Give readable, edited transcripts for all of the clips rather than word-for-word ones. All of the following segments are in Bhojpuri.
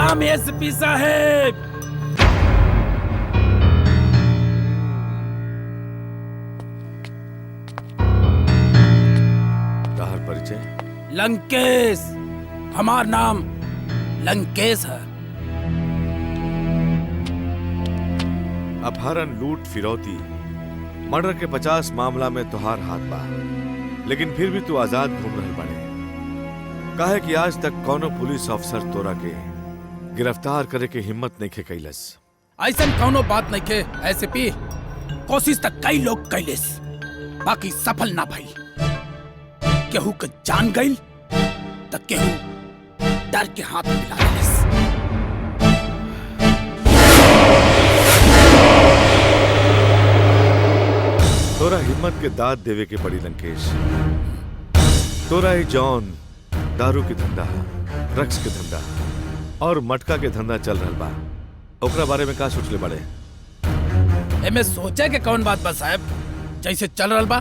प्रणाम एसपी साहेब। ताहर परिचय? लंकेश, हमार नाम लंकेश है। अपहरण, लूट, फिरौती, मर्डर के 50 मामला में तुहार हाथ बा, लेकिन फिर भी तू आजाद घूम रहे बड़े। काहे कि आज तक कौनो पुलिस अफसर तोरा के गिरफ्तार करे के हिम्मत नहीं खे कैलस। ऐसा कौनो बात नहीं के एसपी, कोशिश तक कई लोग कैलेस, बाकी सफल ना भई। केहू के जान गई तो केहू डर के हाथ मिला लेस। तोरा हिम्मत के दाद देवे के पड़ी लंकेश। तोरा ही जौन दारू के धंधा, ड्रग्स के धंधा और मटका के धंधा चल रहा बा, ओकरा बारे में का सोचले बड़े? एमे सोचे के कौन बात बा साहब, जैसे चल रहा बा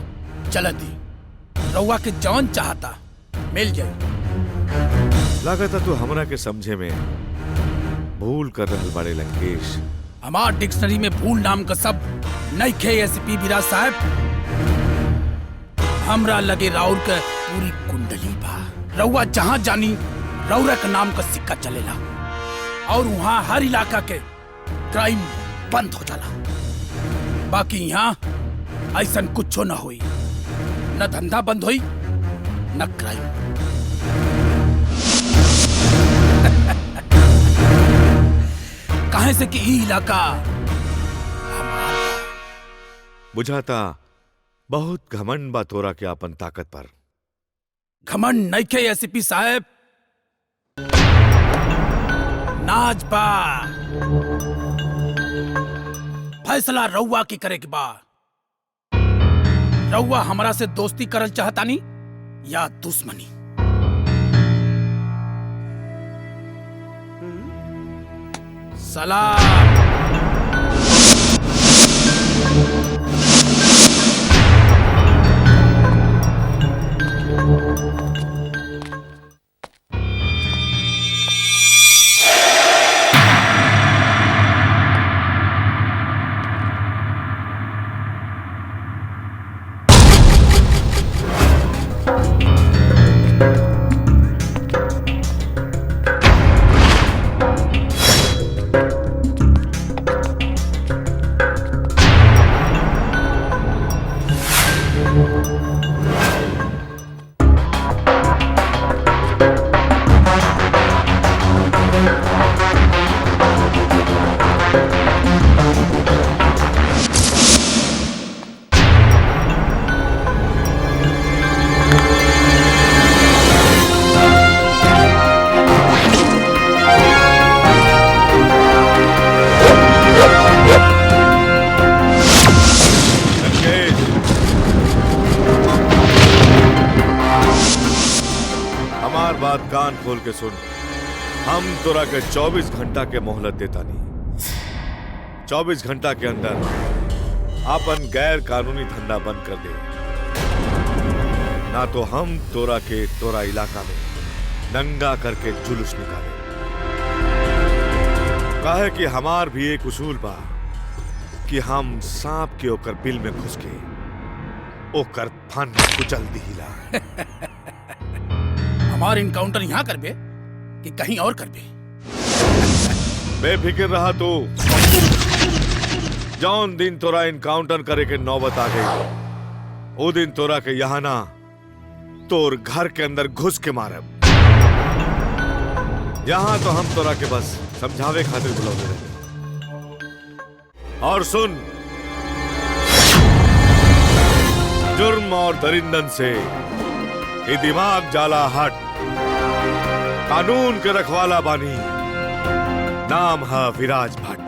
चलत ही। रउआ के जौन चाहता मिल जाए। लागता तू हमरा के समझे में भूल कर रहल बड़े लंकेश। हमार डिक्शनरी में भूल नाम का सब नहीं खे एसपी विराज साहब। हमरा लगे राउर के पूरी कुंडली बा। रउआ जहां जानी रउरा के नाम का सिक्का चलेला और वहां हर इलाका के क्राइम बंद हो जाला। बाकी यहाँ ऐसा कुछ न होई, न धंधा बंद होई न क्राइम। कहे से कि ई इलाका बुझाता बहुत घमंड बा तोरा के अपन ताकत पर। घमंड नहीं खे एसपी साहब, नाज बा। फैसला रउआ की करे के बा। रउआ हमरा से दोस्ती करल चाहतानी या दुश्मनी? सलाम। कान खोल के सुन, हम तोरा के 24 घंटा के मोहलत देता नहीं। 24 घंटा के अंदर अपन गैर कानूनी धंधा बंद कर दे, ना तो हम तोरा के तोरा इलाका में नंगा करके जुलूस निकाले। काहे कि हमार भी एक उसूल बा कि हम सांप के ओकर बिल में घुस के ओकर फन कुचल दिहिला। हमार इनकाउंटर यहाँ करबे कि कहीं और करबे? बेफिक्र रहा तू। जौन दिन तोरा इनकाउंटर करे के नौबत आ गई, वो दिन तोरा के यहाँ ना तोर घर के अंदर घुस के मारब। यहाँ तो हम तोरा के बस समझावे खातिर बुलाते रहे। और सुन, जुर्म और दरिंदन से ये दिमाग जाला हट। कानून के रखवाला बानी, नाम है विराज भट्ट।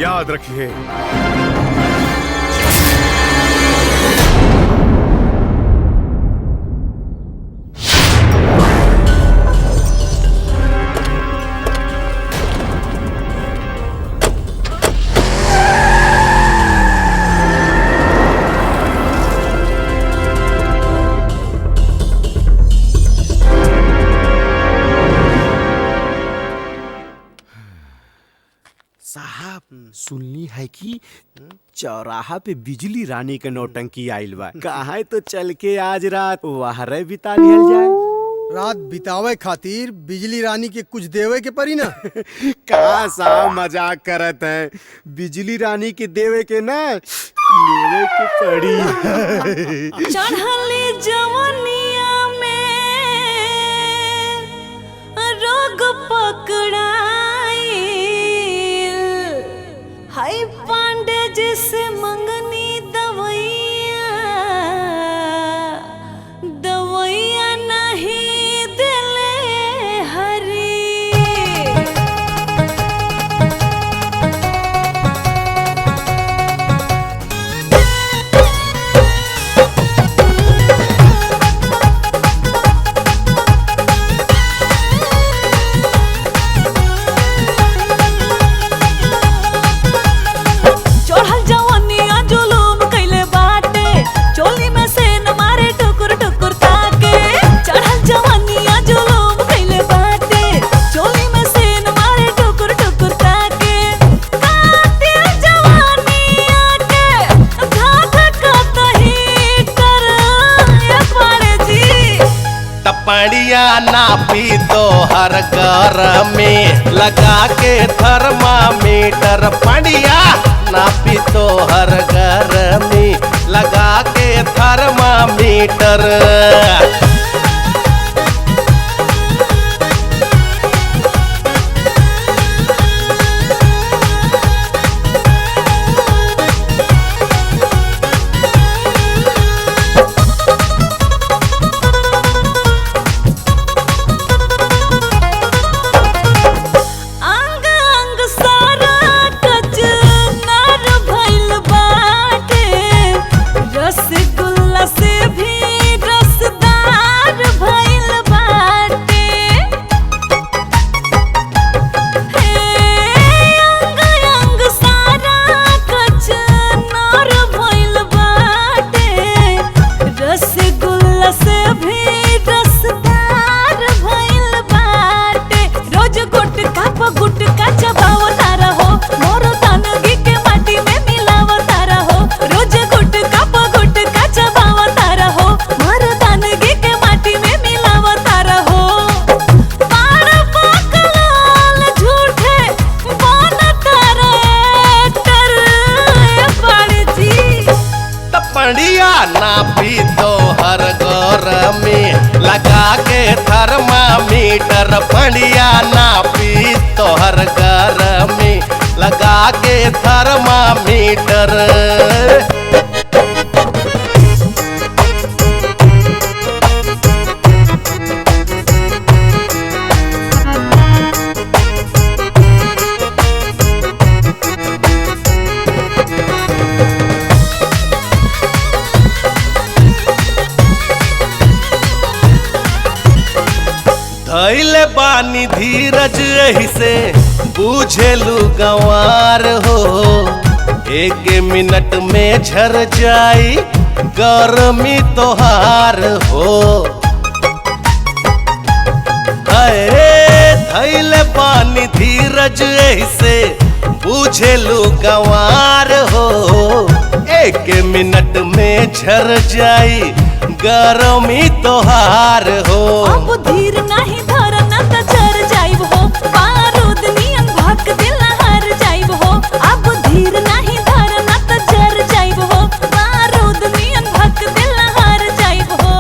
याद रखिए। साहब सुनली है कि चौराहा पे बिजली रानी के नौटंकी आइल बा। कहाँ तो चल के आज रात वहां बिता लिहल जाए। रात बितावे खातिर बिजली रानी के कुछ देवे के परी ना। का साहब मजाक करत है। बिजली रानी के देवे के ना लेवे के पड़ी। चढ़ली जवनिया में रोग पकड़ाई हाय पांडे जिसे मंगनी दवैया दवैया नहीं दिले हरी। चढ़ल जवनिया जुलूम कइले बाटे चोली में से न मारे टुकुर टुकुर ताके। चढ़ल जवनिया जुलूम कइले बाटे चोली में से न मारे टुकुर टुकुर ताके। कातिल जवानिया के धाक कतही कर ये पड़े जी। टपड़िया नापी तो हर घर में लगा के थर्मामीटर। पड़िया नापी तो हर घर में लगा के थर्मामीटर। अंग अंग सारा कचनार भइल बाटे रसगुल्ला से भी रसदार भइल बाटे। हे अंग अंग सारा कचनार भइल बाटे रसगुल्ला से भी रसदार भइल बाटे। रोज गुटका प गुटका चबावता रहो मोर तनगी के माटी में मिलावता रहो। रोज गुटका प गुटका चबावता रहो मोर तनगी के माटी में मिलावता रहो। पार पकड़ल झूठे बनता रे कर ये पड़ी जी। टपड़िया नापी तो हर घर में लगा के थर्मामीटर। पड़िया नापी तो हर घर में लगा के थर्मामीटर। धैले बानी धीरज एही से बूझेलू गंवार हो। एक मिनट में झर जाई गर्मी तोहार हो। अरे धैले बानी धीरज एही से बूझेलू गंवार हो। एक मिनट में झर जाई गर्मी तोहार हो। अब धीर नहीं धरना त जर जाइब हो बारूद नियन भक दिल हर जाइब हो। अब धीर नहीं धरना त जर जाइब हो बारूद नियन भक दिल हर जाइब हो।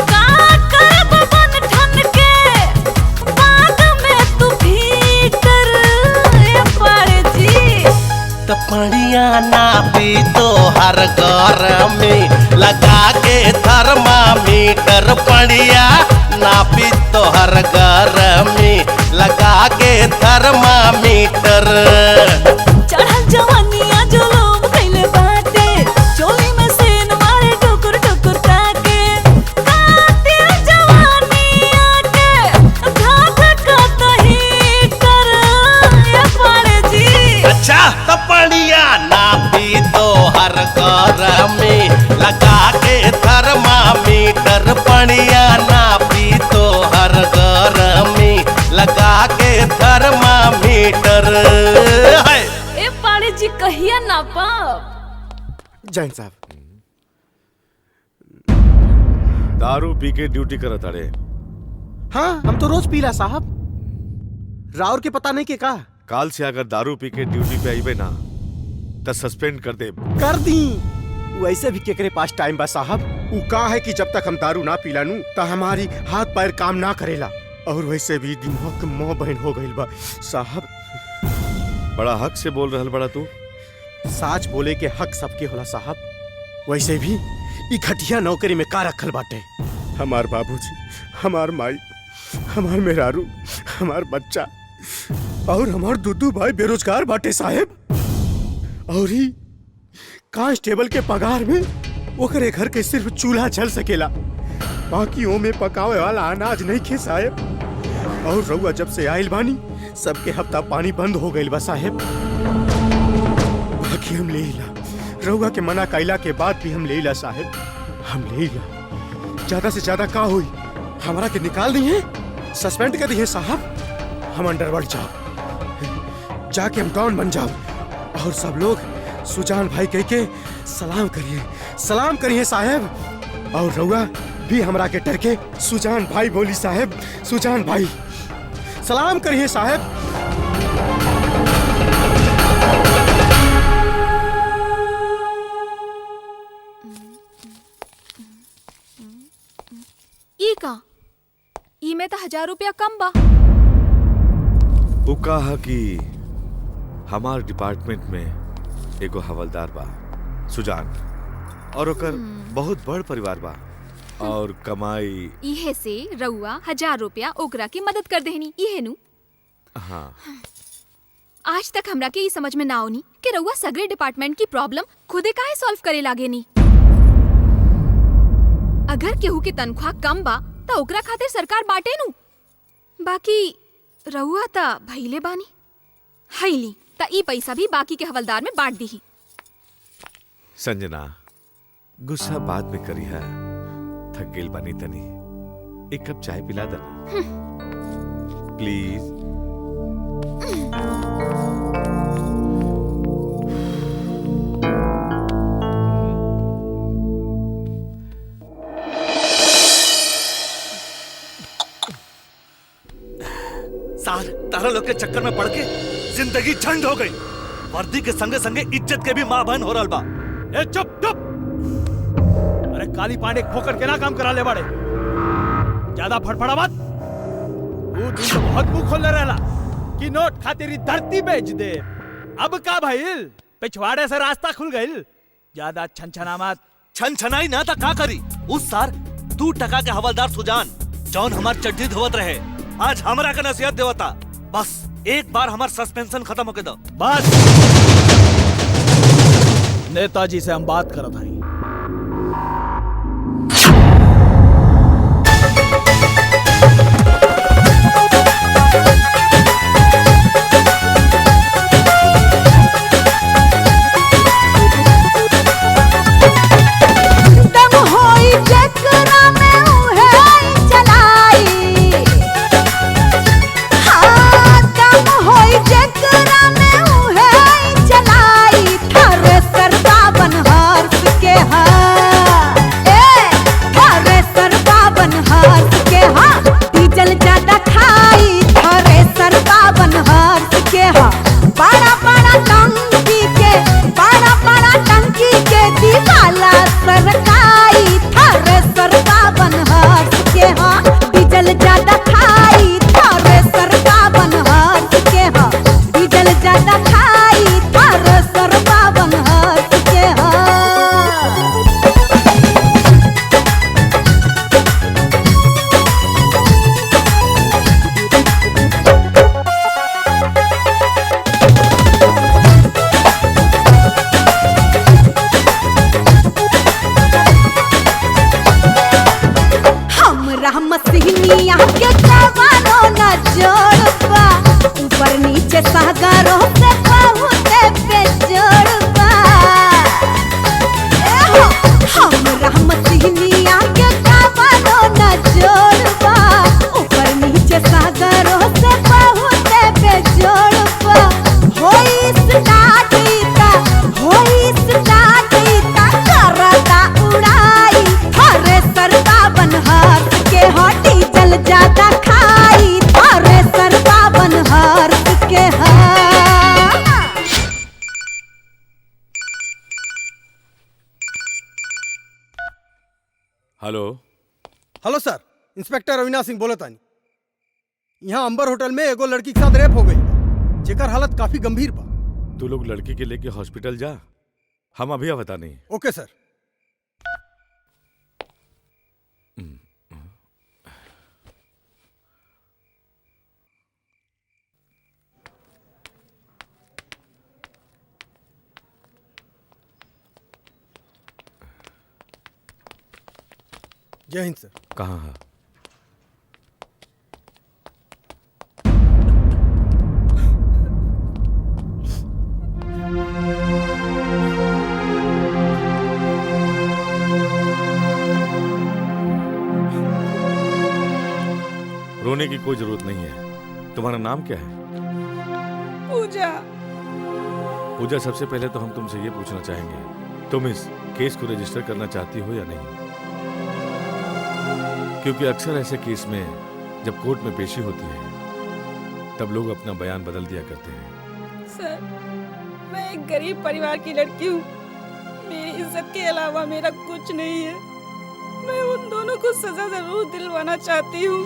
का करब बन ठन के बाद में तू भीतर ये पड़े जी। टपड़िया नापी तो हर घर में लगा के थर्मामीटर। पड़िया नापी तो हर घर में लगा के थर्मामीटर। चढ़ल जवानिया जुलूम कइले बाटे चोली में से न मारे टुकुर टुकुर ताके। कातिल जवानिया के धाक कतही कर ये पड़े जी। अच्छा टपड़िया नापी तो हर घर में लगा के थर्मामीटर। पड़िया नापी तो हर घर में लगा के थर्मामीटर। है। ए पाड़े जी कहिया ना पाप। जैन साहब दारू पी के ड्यूटी करत अड़े। हाँ हम तो रोज पीला साहब। राउर के पता नहीं के का काल से अगर दारू पी के ड्यूटी पे आईबे ना तो सस्पेंड कर दे। कर दी। वैसे भी केकरे पास टाइम बा साहब। उ का है कि जब तक हम दारू ना पीला नू तो हमारी हाथ पैर काम ना करेला। और वैसे भी दिमाग मोह बहन हो गइल बा साहब। बड़ा हक से बोल रहल बड़ा तू। साच बोले के हक सबके होला साहब। वैसे भी ई घटिया नौकरी में का रखल बाटे। हमार बाबूजी, हमार माई, हमार मेहरारू, हमार बच्चा और हमार दुदू भाई बेरोजगार बाटे साहेब। और ही कांस्टेबल के पगार में ओकरे घर के सिर्फ चूल्हा जल सकेला, बाकी ओ में पकावे वाला अनाज नहीं खे साहेब। और रउआ जब से आइल बानी सबके हफ्ता पानी बंद हो गइल बा साहेब। बाकी हम ले ला, रउआ के मना कैला के बाद भी हम ले ला साहेब। हम ले ला। ज्यादा से ज्यादा का हुई हमारा के निकाल दी है, सस्पेंड कर दी है साहब। हम अंडरवर्ल्ड जाओ, जाके हम डॉन बन जाओ और सब लोग सुजान भाई कह के सलाम करिए साहेब। और रउआ भी हमरा के डर के सुजान भाई बोली साहेब। सुजान भाई सलाम करिए साहेब। ई का ई में तो 1000 रुपया कम बा। वो कहा कि हमार डिपार्टमेंट में एगो हवलदार बा सुजान, और ओकर बहुत बड़ परिवार बा और कमाई इहे से रउआ 1000 रुपया ओकरा की मदद कर देहनी। इहे नु। हाँ। आज तक हमरा के ई समझ में ना आउनी कि रउआ सगरे डिपार्टमेंट की प्रॉब्लम खुदे काहे सॉल्व करे लागे नी। अगर केहू की तनख्वाह कम बा तो ओकरा खातिर सरकार बाटे नु। बाकी रउआ ता भइले बानी हईली ता ई पैसा भी बाकी के हवलदार में बांट दी। संजना गुस्सा बाद में करी है, थक गेल बानी तनी। एक कप चाय पिला देना प्लीज। सार तारा लोग के चक्कर में पड़ के जिंदगी झंड हो गई। वर्दी के संगे संगे इज्जत के भी मां बहन हो रहा बा। ए चुप चुप। अरे काली पांडे खोकर के ना काम करा ले बाड़े। ज्यादा फड़फड़ा मत। वो दिन तो बहुत मुंह खोल रहला कि नोट खातिर धरती बेच दे। अब का भइल? पिछवाड़े से रास्ता खुल गइल। ज्यादा छनछना मत। छनछनाई ना था का करी। उस सार 2 टका के हवलदार सुजान जौन हमार चड्डी धोवत रहे आज हमरा का नसीहत देवता। बस एक बार हमार सस्पेंशन खत्म होके दो बस। नेताजी से हम बात करत हई। के हेलो। हेलो सर, इंस्पेक्टर अविनाश सिंह बोलत आनी। यहाँ अंबर होटल में एगो लड़की के साथ रेप हो गई, जेकर हालत काफी गंभीर बा। तू लोग लड़की के लेके हॉस्पिटल जा, हम अभी आवता नहीं। ओके सर। जय हिंद सर। कहाँ है? रोने की कोई जरूरत नहीं है। तुम्हारा नाम क्या है? पूजा। पूजा, सबसे पहले तो हम तुमसे ये पूछना चाहेंगे, तुम इस केस को रजिस्टर करना चाहती हो या नहीं? क्योंकि अक्सर ऐसे केस में जब कोर्ट में पेशी होती है तब लोग अपना बयान बदल दिया करते हैं। सर, मैं एक गरीब परिवार की लड़की हूँ। मेरी इज्जत के अलावा मेरा कुछ नहीं है। मैं उन दोनों को सजा जरूर दिलवाना चाहती हूँ।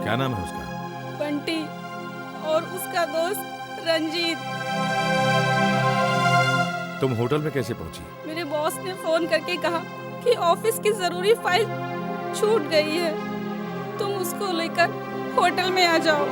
क्या नाम है उसका? बंटी और उसका दोस्त रंजीत। तुम होटल में कैसे पहुंची? मेरे बॉस ने फोन करके कहा कि ऑफिस की जरूरी फाइल छूट गई है, तुम उसको लेकर होटल में आ जाओ।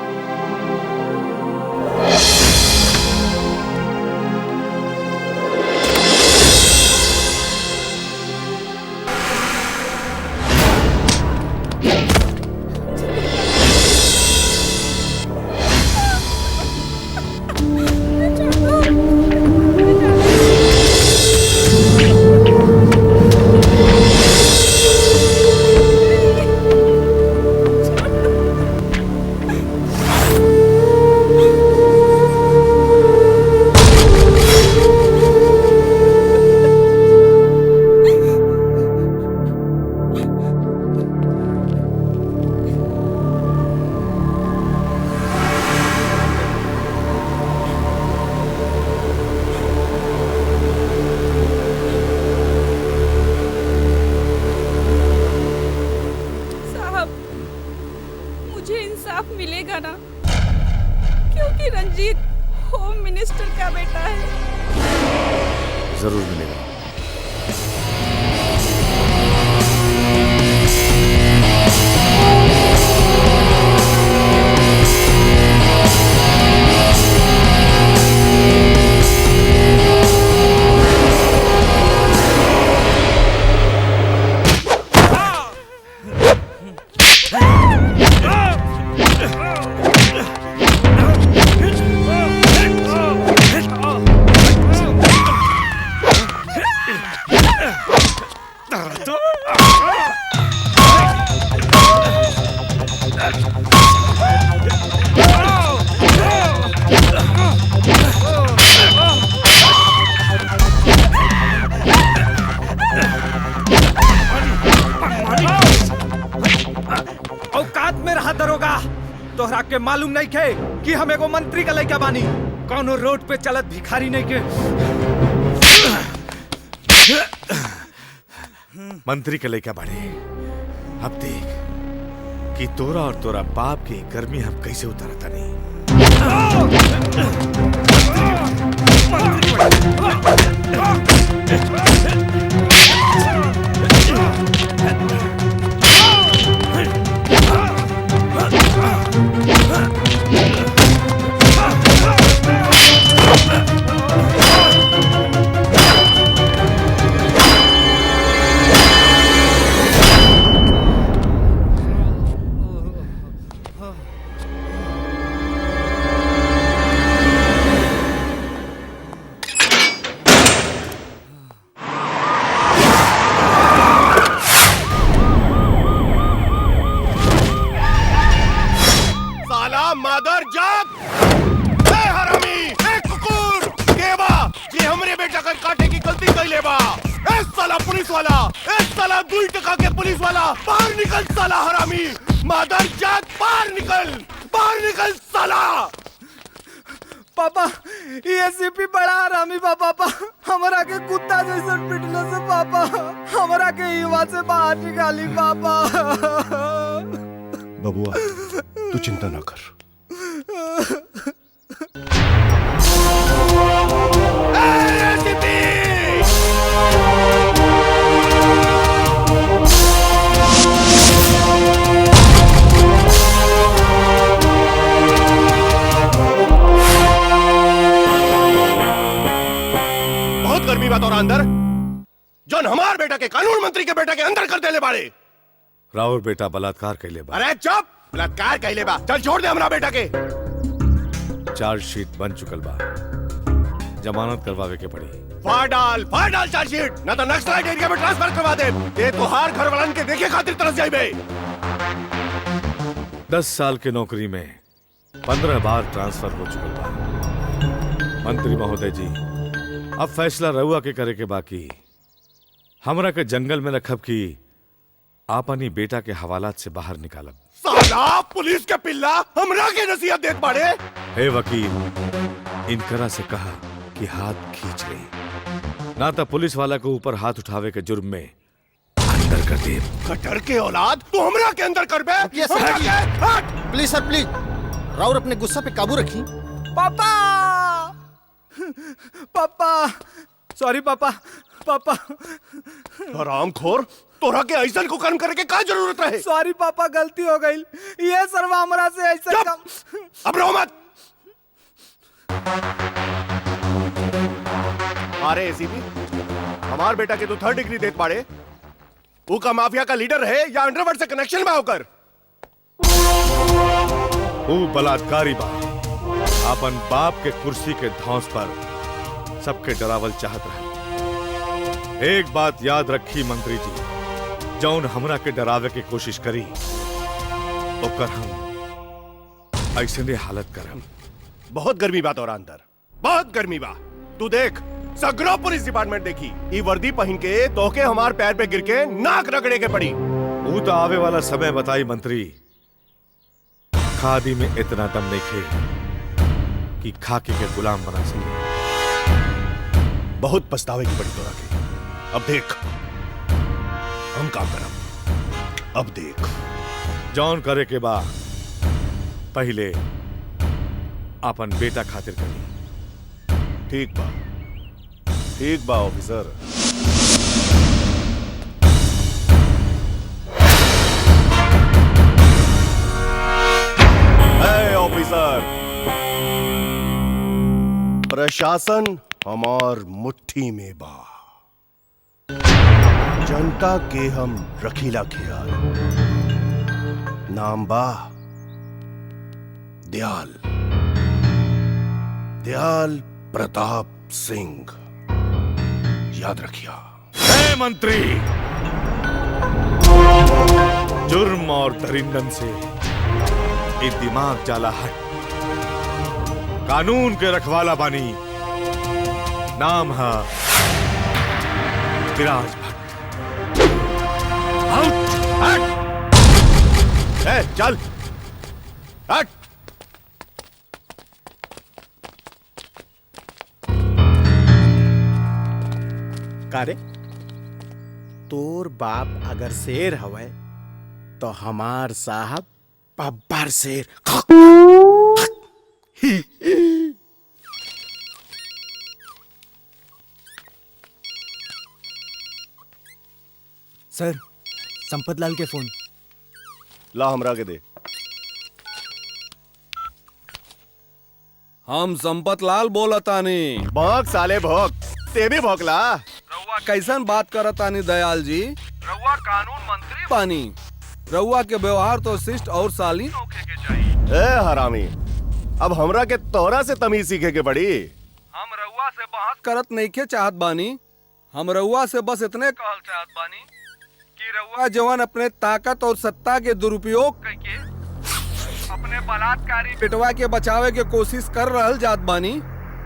मिलेगा ना, क्योंकि रंजीत होम मिनिस्टर का बेटा है। जरूर मिलेगा। तोहरा के मालूम नहीं खे कि हम एगो मंत्री का लइका बानी, कौनो रोड पे चलत भिखारी नहीं के। मंत्री के लइका बाड़े, अब देख कि तोरा और तोरा बाप की गर्मी हम कैसे उतारता नहीं। पापा ये एसीपी बड़ा हरामी बा पापा, हमरा के कुत्ता जैसे पिटले से पापा, हमरा के युवा से बाहर निकाली पापा। बबुआ तू चिंता ना कर। बहुत गर्मी बात और अंदर जौन हमार बेटा के कानून मंत्री के बेटा के अंदर कर देले बाड़े। राउर बेटा बलात्कार कैले बा। अरे चुप, बलात्कार कैले बा। चल छोड़ दे हमरा बेटा के। चार्जशीट बन चुकल बा, जमानत करवावे के पड़ी। फाड़ डाल चार्जशीट, ना तो नक्सलाइट एरिया में ट्रांसफर करवा दे। ये तोहार घर वालन के देखे खातिर तरस जाइबे। 10 साल के नौकरी में 15 बार ट्रांसफर हो चुकल बा। मंत्री महोदय जी, अब फैसला रहुआ के करे के बाकी। हमरा के जंगल में रखब की आपनी बेटा के हवालात से बाहर निकालब। साला पुलिस के पिल्ला हमरा के नसीहत देत बाड़े। हे वकील, इनकरा से कहा कि हाथ खींच ले, ना तो पुलिस वाला को ऊपर हाथ उठावे के जुर्म में अंदर कर दे। कटर के औलाद तू हमरा के अंदर कर बे। प्लीज सर प्लीज, राउर अपने गुस्सा पे काबू रखी। पापा पापा सॉरी पापा। पापा हरामखोर, तोरा के ऐसन को कर्म करे के का जरूरत है? सॉरी पापा, गलती हो गई। ये सरवा हमरा से ऐसा काम। अब रो मत। अरे एसीपी, हमार बेटा के तू 3rd डिग्री देत बाड़े। वो का माफिया का लीडर है या अंडरवर्ल्ड से कनेक्शन में होकर? वो बलात्कारी बा, अपन बाप के कुर्सी के धौंस पर सबके डरावल चाहत रहे। एक बात याद रखी मंत्री जी, जौन हमरा के डरावे की कोशिश करी ओकर हम ऐसे ने हालत करम। बहुत गर्मी बात और अंदर, बहुत गर्मी बा। तू देख, सगरो पुलिस डिपार्टमेंट देखी, ये वर्दी पहन के तोके हमार पैर पे गिर के नाक रगड़े के पड़ी। वो तो आवे वाला समय बताई मंत्री। खादी में इतना दम नहीं खे कि खाकी के गुलाम बना सके। बहुत पछतावे की पड़ी तोरा के। अब देख हम काम करब। अब देख जौन करे के बा पहले अपन बेटा खातिर करी। ठीक बा ऑफिसर। ऑफिसर, प्रशासन हमार मुट्ठी में बा। जनता के हम रखीला ख्याल। नाम बा दयाल प्रताप सिंह। याद रखिया। हे मंत्री, जुर्म और दरिंदन से ये दिमाग जाला हट। कानून के रखवाला बानी, नाम है विराज भट्ट। हट। चल हट। कारे तोर बाप अगर शेर हवे तो हमार साहब बब्बर शेर। सर, संपत लाल के फोन। ला हमरा के दे। हम संपत लाल बोलतानी। भौंक साले भौंक, ते भी भौंकला। रउआ कैसन बात करतानी दयाल जी? रउआ कानून मंत्री बानी, रउआ के व्यवहार तो शिष्ट और शालीन होखे के चाहिए। ए हरामी, अब हमरा के तोरा से तमीज सीखे के पड़ी। हम रउआ से बहस करत नइखे चाहत बानी। हम रउआ से बस इतने कहल चाहत बानी कि रउआ जवान अपने ताकत और सत्ता के दुरुपयोग करके अपने बलात्कारी बेटवा के बचावे के कोशिश कर रहल जात बानी,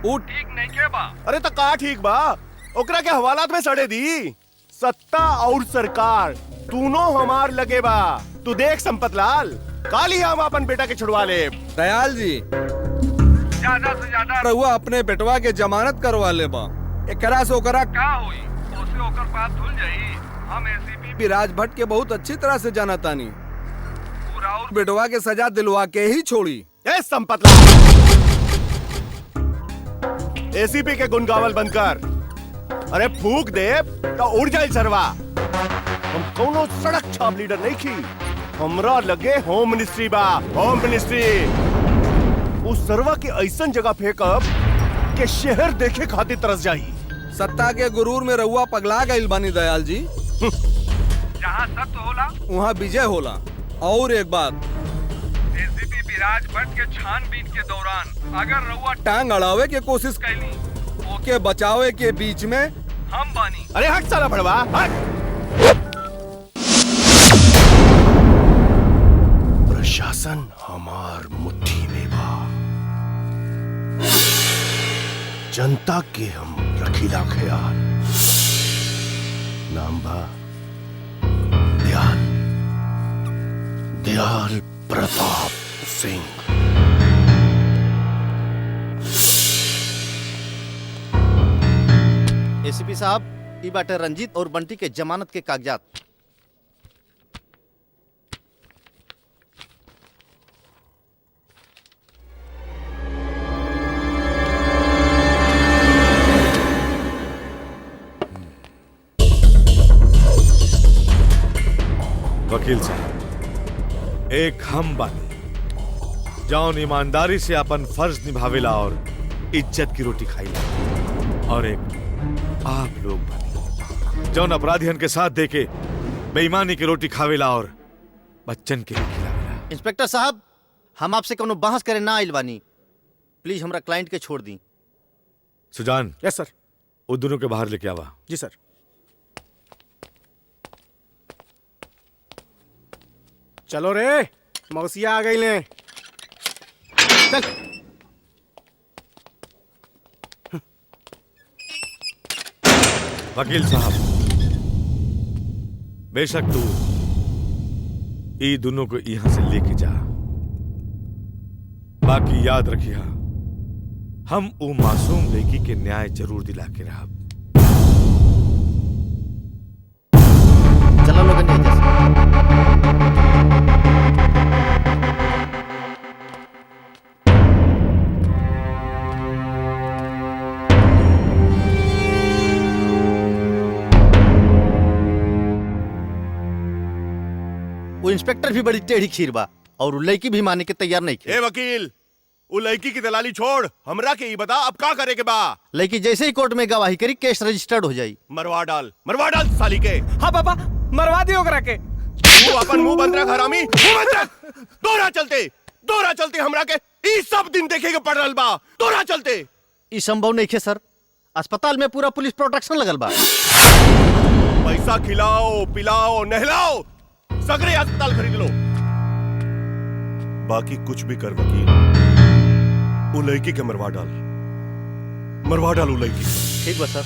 वो ठीक नइखे बा। अरे तो का ठीक बा? ओकरा के हवालात में सड़े दी। सत्ता और सरकार दोनों हमार लगे बा। तू देख संपत लाल, काली हम अपन बेटा के छुड़वा ले। दयाल जी, ज्यादा से ज्यादा रहुआ अपने बेटवा के जमानत करवा ले बा। एकरा से ओकरा का होई? ओसे ओकर बात धुल जाई। हम एसीपी विराज भट्ट के बहुत अच्छी तरह से जाना तानी। पूरा और बेटवा के सजा दिलवा के ही छोड़ी। ए संपतला, एसीपी के गुण गावल बंद कर। अरे फूक दे तो उड़ जाए सरवा। हम कोनो सड़क छाप लीडर नहीं की, हमरा लगे होम मिनिस्ट्री बा, होम मिनिस्ट्री। उस सरवा के ऐसन जगह फेंकब के शहर देखे खातिर तरस जाई। सत्ता के गुरूर में रहुआ पगला गइल बानी दयाल जी। जहाँ सत्य होला वहाँ विजय होला। और एक बात, एसीपी विराज भट्ट के छानबीन के दौरान अगर रहुआ टांग अड़ावे के कोशिश कैली, ओके बचावे के बीच में हम बानी। अरे हट साला भड़वा, हट। प्रशासन हमार मुट्ठी में बा, जनता के हम रखीला ख्याल। नाम बा दयाल, दयाल प्रताप सिंह। एसीपी साहब, ई बाटे रंजीत और बंटी के जमानत के कागजात। वकील साहब, एक हम बानी जौन ईमानदारी से अपन फर्ज निभावेला और इज्जत की रोटी खाईला, और एक आप लोग बानी जौन अपराधियन के साथ देके बेईमानी की रोटी खावेला और बच्चन के लिए खिलावेला। इंस्पेक्टर साहब, हम आपसे कोनो बहस करे ना आइल बानी। प्लीज हमरा क्लाइंट के छोड़ दी। सुजान। यस सर। वो दोनों के बाहर लेके आवा। जी सर। चलो रे, मौसिया आ गई ले। चल। वकील साहब, बेशक तू ई दोनों को यहां से लेके जा, बाकी याद रखिया हम वो मासूम लड़की के न्याय जरूर दिला के रहा। चलो लोगन एजा से। वो इंस्पेक्टर भी बड़ी टेढ़ी खीर बा और लड़की भी माने के तैयार नहीं की। ए वकील, वो लड़की की दलाली छोड़, हमरा के ही बता अब का करे के बा। लड़की जैसे ही कोर्ट में गवाही करी, केस रजिस्टर्ड हो जाई। मरवा डाल साली के। हाँ पापा, मरवा दियो ओकरा के। तू अपन मुंह बंद रख हरामी, मुंह बंद रख। दोरा चलते हमरा के ई सब दिन देखे के पड़ रहल बा। दोरा चलते ई संभव नहीं है सर। अस्पताल में पूरा पुलिस प्रोटेक्शन लगल बा। पैसा खिलाओ, पिलाओ, नहलाओ, सगरे अस्पताल खरीद लो। बाकी कुछ भी कर वकील, वो लड़की के मरवा डाल वो लड़की। ठीक बा सर,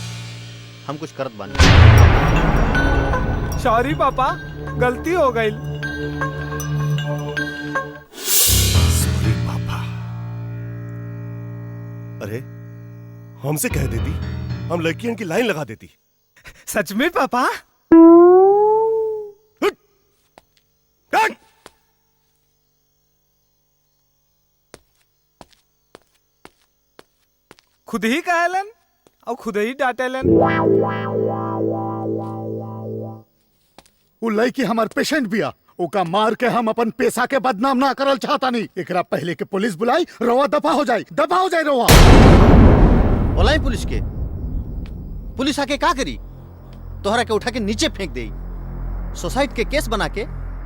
हम कुछ करत बानी। सॉरी पापा, गलती हो गई। सॉरी पापा। अरे हमसे कह देती, हम लड़कियों की लाइन लगा देती। सच में पापा? खुद ही कहलन और खुद ही डांटेलन। वो लड़की हमार पेशेंट बिया, ओका मार के हम अपन पैसा के बदनाम ना करल चाहता नहीं। एकरा पहले के पुलिस बुलाई, रवा दफा हो जाए रवा। बुलाई पुलिस के? पुलिस आके का करी? तोहरा के उठा के नीचे फेंक दे। सुसाइड के केस बना के,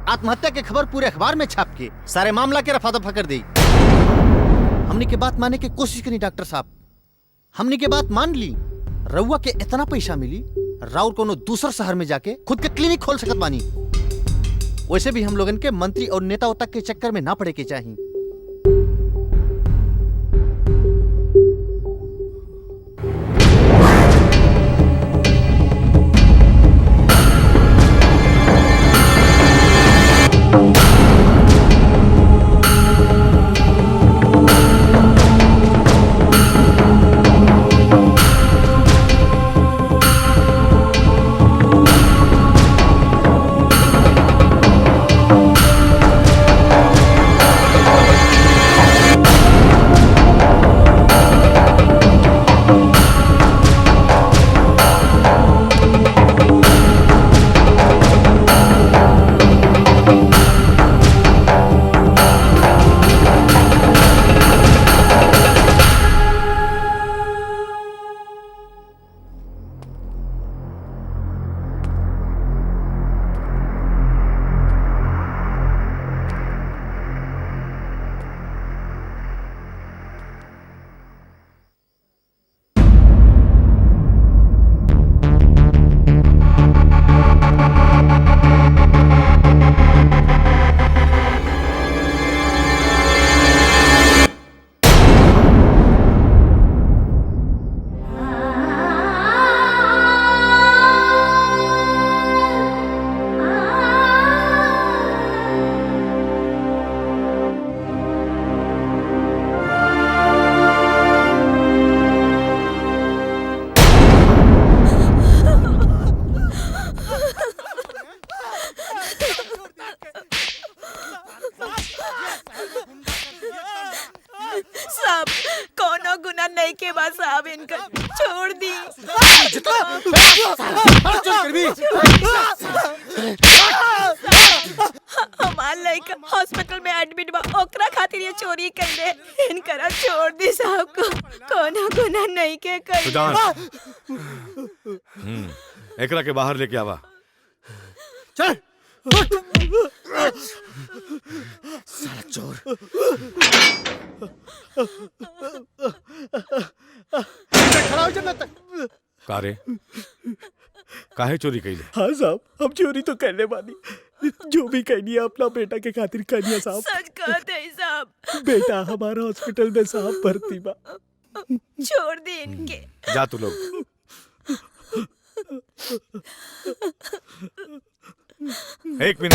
आत्महत्या के खबर पूरे अखबार में छाप के सारे मामला के रफा दफा कर दी। हमने के बात मानने की कोशिश करी डॉक्टर साहब, हमने के बात मान ली। रउआ के इतना पैसा मिली, राउर कोनो दूसर शहर में जाके खुद के क्लिनिक खोल सकत बानी। वैसे भी हम लोगन के मंत्री और नेताओं तक के चक्कर में ना पड़े के चाहिए। गुना नहीं के बा साहब, इनका छोड़ दी। हमार लड़का हॉस्पिटल में एडमिट बा, ओकरा खातिर ये चोरी कर ले। इनकरा छोड़ दी साहब को, कोनो गुना नहीं के कर। सुजान, एकरा के बाहर लेके आवा। चल साला चोर। खड़ा हो जा तक। कारे काहे चोरी कैले? हाँ साहब, हम चोरी तो करने वाली, जो भी कहनी है अपना बेटा के खातिर कहनी है साहब। सच कहते हैं साहब। बेटा हमारा हॉस्पिटल में साहब भर्ती बा। छोड़ दी इनके। जा तू लोग। एक मिनट।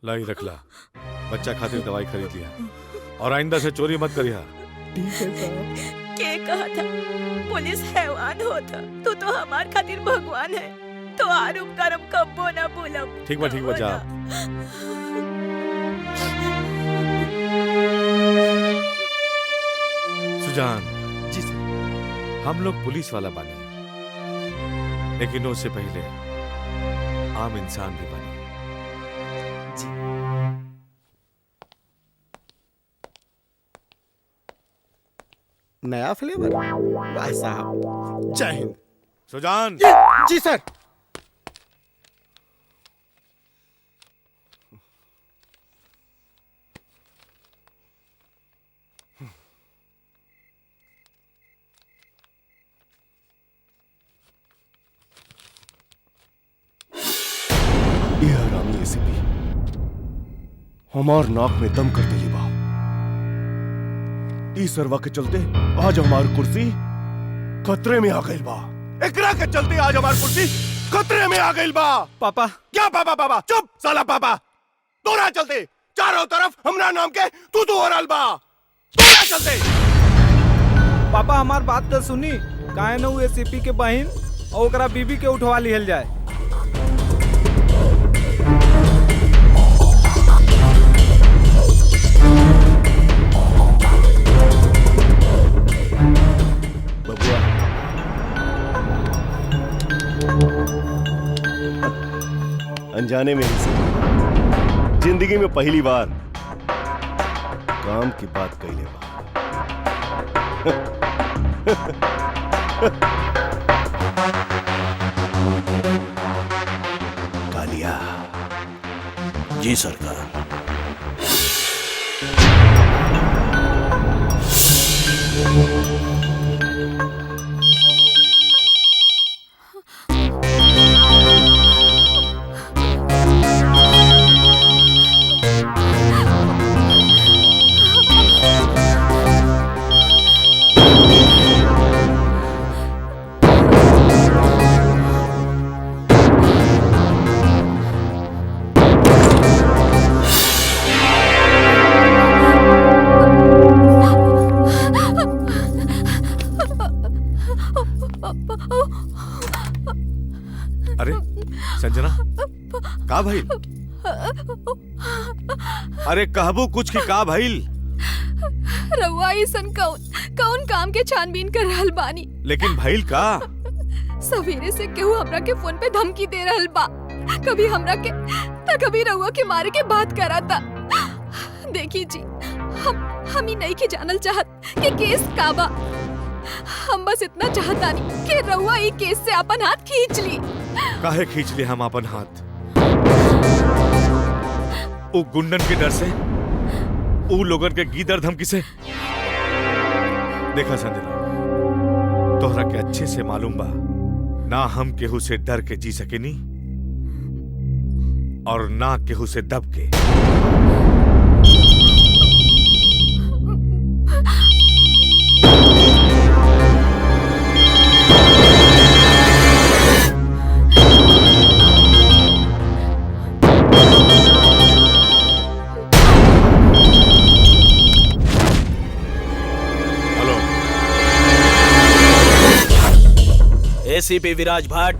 लाई रख ला, बच्चा खातिर दवाई खरीद लिया और आइंदा से चोरी मत करिया। ठीक है साहब। क्या कहा था? पुलिस हैवान होता, तू तो हमार खातिर भगवान है। तो आरुप करम कब्बो ना भूलम। ठीक बा जा। सुजान जी सर। हम लोग पुलिस वाला बानी, लेकिन उससे पहले आम इंसान भी बने। नया फ्लेवर। वाह साहब, जय हिंद। सुजान। जी सर। ये हरामी एसीपी हमार नाक में दम कर दिली बा। ई सरवा के चलते आज हमार कुर्सी खतरे में आ गइल बा। एकरा के चलते आज हमार कुर्सी खतरे में आ गइल बा। पापा। क्या पापा? पापा चुप साला पापा। तोरा चलते चारों तरफ हमरा नाम के तू हो रहल बा। तोरा चलते। पापा हमार बात तो सुनी, काहे न वो एसीपी के बहन और ओकरा बीबी के उठवा लिहल जाए। अनजाने में ही जिंदगी में पहली बार काम की बात कइले बा। कालिया। जी सरकार। अरे संजना, का भइल? अरे कहबो कुछ की का भइल? रउआ ऐसन कौन काम के छानबीन कर रहल बानी? लेकिन भइल का? सवेरे से केहू हमरा के फोन पे धमकी दे रहल बा, कभी हमरा के तो कभी रउआ के मारे के बात कराता। देखी जी, हम ही नहीं के जानल चाहत कि केस का बा। हम बस इतना चाहतानी कि रउआ ई केस से अपन हाथ खींच ली। काहे खींच ले हम अपन हाथ? वो गुंडन के डर से, वो लोगन के गीदड़ धमकी से। देखा संजना, तोहरा के अच्छे से मालूम बा ना हम केहू से डर के जी सकेनी और ना केहू से दब के। एसीपी विराज भट्ट,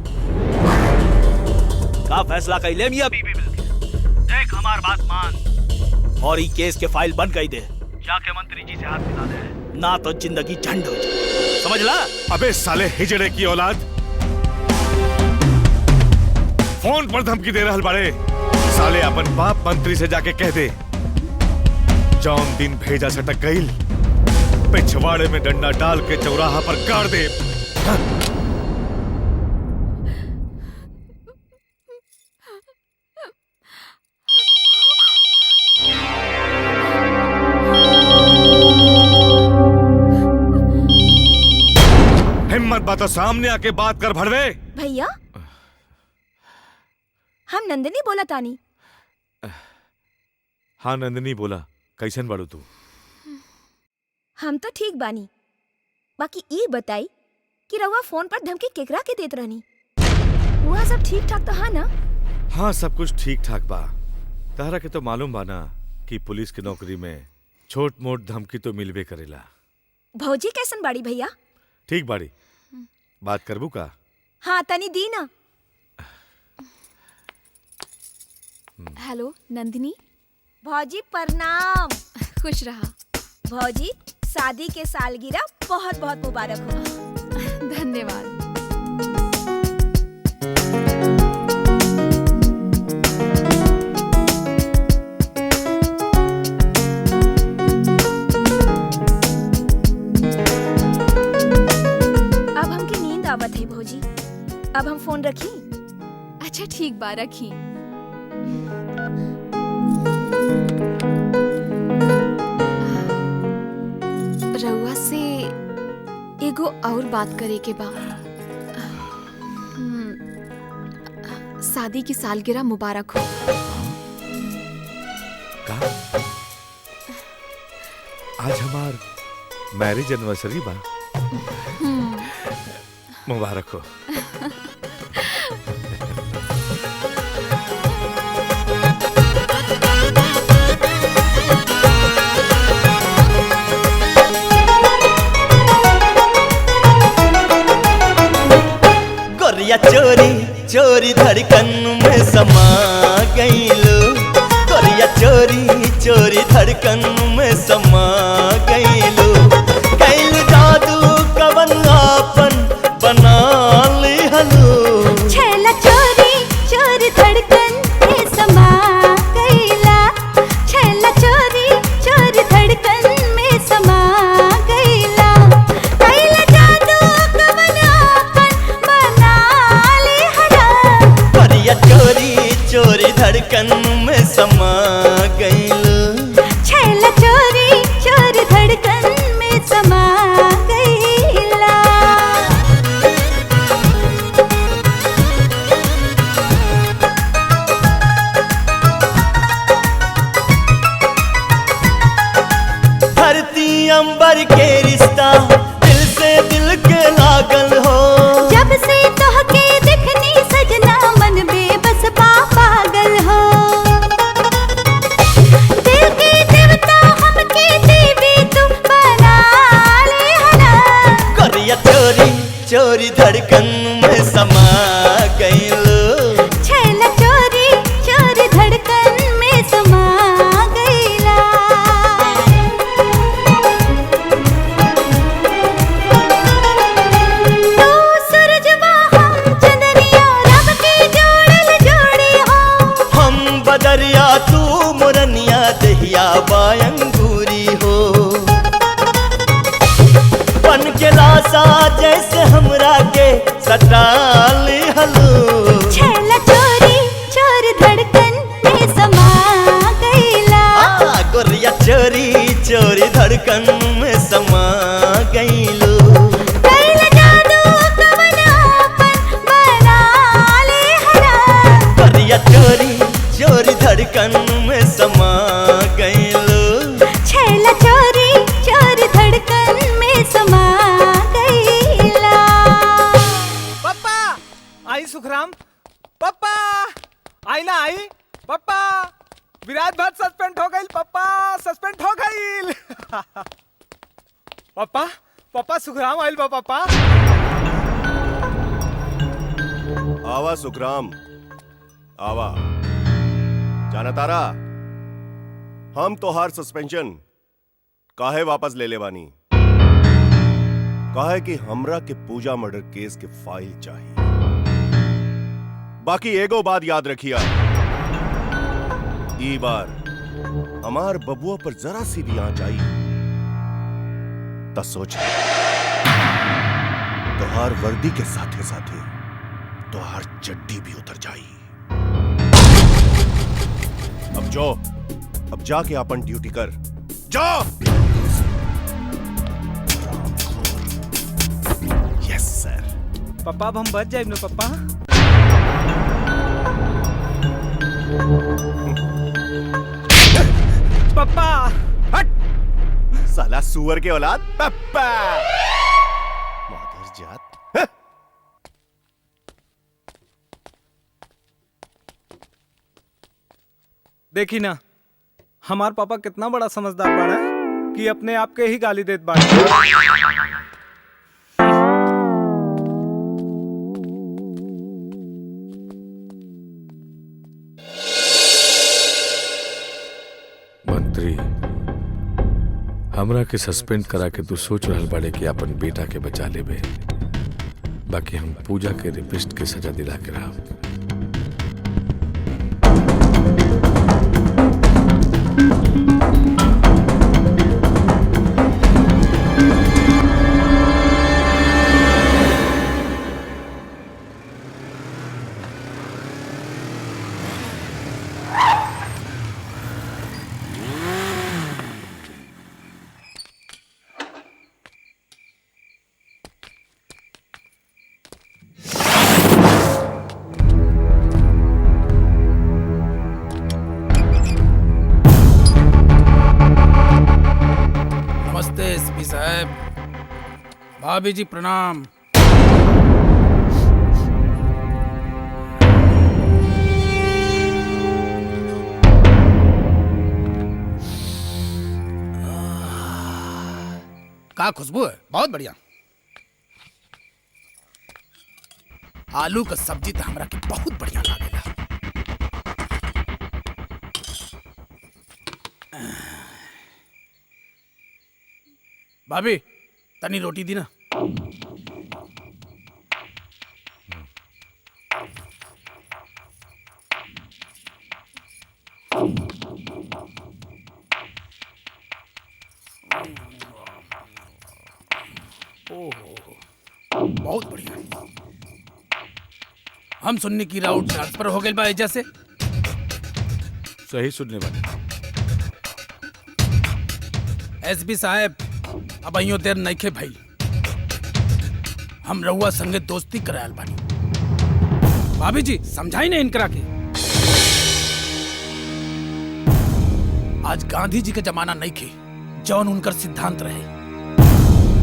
का फैसला कैले मियां बीबी मिलके। देख हमार बात मान और ई केस के फाइल बंद कर दे। जाके मंत्री जी से हाथ मिला दे, ना तो जिंदगी झंड हो जाए, समझ ला। अबे साले हिजड़े की औलाद, फोन पर धमकी दे रहल बाड़े। साले अपन बाप मंत्री से जाके कह दे जौन दिन भेजा सटक गईल पिछवाड़े में डंडा डाल के चौराहा पर गाड़ दे। हिम्मत बात सामने आके बात कर भड़वे। भैया हम नंदिनी बोला तानी। हाँ नंदिनी बोला, कैसन बाड़ू तू? हम तो ठीक बानी, बाकी ई बताई कि रउआ फोन पर धमकी केकरा के देत रहनी? वहाँ सब ठीक ठाक तो है ना? हाँ सब कुछ ठीक ठाक बा। तहरा के तो मालूम बा ना कि पुलिस की नौकरी में छोट मोट धमकी तो मिलबे करेला। भौजी कैसन बाड़ी भैया? ठीक बाड़ी, बात करबू का? हाँ तनी दी ना। हेलो नंदिनी। भौजी प्रणाम। खुश रहा। भौजी शादी के सालगिरह बहुत बहुत मुबारक हो। धन्यवाद। अब हमके नींद आवत है भौजी, अब हम फोन रखी? अच्छा ठीक बा, रखी। रउआ से एगो और बात करे के बा। शादी की सालगिरह मुबारक हो। का? आज हमार मैरिज एनिवर्सरी बा। मुबारक हो। गोरिया चोरी चोरी धड़कन में समा गईलो। गोरिया चोरी चोरी धड़कन में समा गईलो। कैल जादू कवन आपन बना ली हलो। छैला चोरी चोरी धड़कन में समा गईला। छैला चोरी चोरी धड़कन में समा गईला। कैल जादू कवन आपन बना ली हलो। गोरिया चोरी चोरी धड़कन में समा गईलो। छैला चोरी चोरी धड़कन में समा गईला। धरती अंबर के रिश्ता दिल से दिल के लागल हो। जब से तोहके दिखनी सजना मन बेबस पागल हो। दिल के देवता हमके देवी तू बना ले हना। गोरिया चोरी चोरी धड़कन में समा गईलो। छैला चोरी चोरी धड़कन में समा गईला। तू सूरजवा हम चंदनिया रब के जोड़ल जोड़ी हो। हम बदरिया तू मुरनिया दहिया बायंगूरी हो। बन के लासा जैसे हमरा के सटाली हलो। छैला चोरी चोरी धड़कन में समा गईला। गोरिया चोरी चोरी धड़कन में समा गईलो। कैल जादू कवन आपन बना ले हला। गोरिया चोरी चोरी धड़कन में समा गईलो। छैला चोरी चोरी धड़कन में समा गईला। पप्पा आई सुखराम। पप्पा आई ना आई। पप्पा विराट भट्ट सस्पेंड हो गई। पप्पा सस्पेंड हो गई। पप्पा पप्पा सुखराम आइल बा। पप्पा आवा सुखराम, आवा जाना तारा, हम तोहार सस्पेंशन काहे वापस ले लेवानी? काहे कि हमरा के पूजा मर्डर केस के फाइल चाहिए। बाकी एगो बात याद रखिया, ई बार हमार बबुआ पर जरा सी भी आंच आई तो सोच तोहार वर्दी के साथे साथे तोहार चड्डी भी उतर जाई। अब जाके अपन ड्यूटी कर, जा। यस सर। पापा अब हम बच जाए ना पापा। पापा हट साला सुअर के औलाद। पापा मादर जात। देखी ना हमार पापा कितना बड़ा समझदार बाड़ा कि अपने आप के ही गाली देत बाड़ा। मंत्री, हमरा के सस्पेंड करा के तू सोच रहल बाड़े कि अपन बेटा के बचा लेबे, बाकी हम पूजा के रेपिस्ट के सजा दिला के रहब। एसपी साहब, भाभी जी प्रणाम। का खुशबू है, बहुत बढ़िया। आलू का सब्जी तो हमरा के बहुत बढ़िया लागेला। भाभी तनी रोटी दी ना। बहुत बढ़िया। हम सुनने की राउट ट्रांसफर हो गए बा एजा से। सही सुनने वाले। एसपी साहब, अब अइयो देर नइखे भइल। हम रउआ संगे दोस्ती करायल बानी। भाभी जी समझाई ना इनकरा के। आज गांधी जी के जमाना नइखे जौन उनकर सिद्धांत रहे,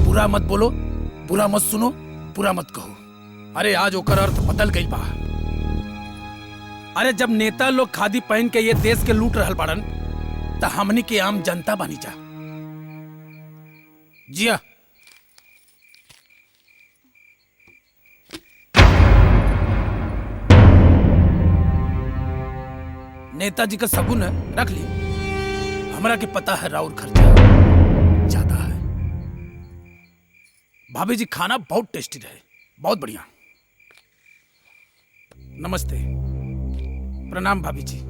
बुरा मत बोलो, बुरा मत सुनो, बुरा मत कहो। अरे आज ओकर अर्थ बदल गई बा। अरे जब नेता लोग खादी पहन के ये देश के लूट रहल बाड़न त हमनी के आम जनता बानी जा। जिया नेताजी का सगुन है, रख ली। हमरा के पता है राउर खर्चा ज्यादा है। भाभी जी खाना बहुत टेस्टी रहे, बहुत बढ़िया। नमस्ते, प्रणाम भाभी जी।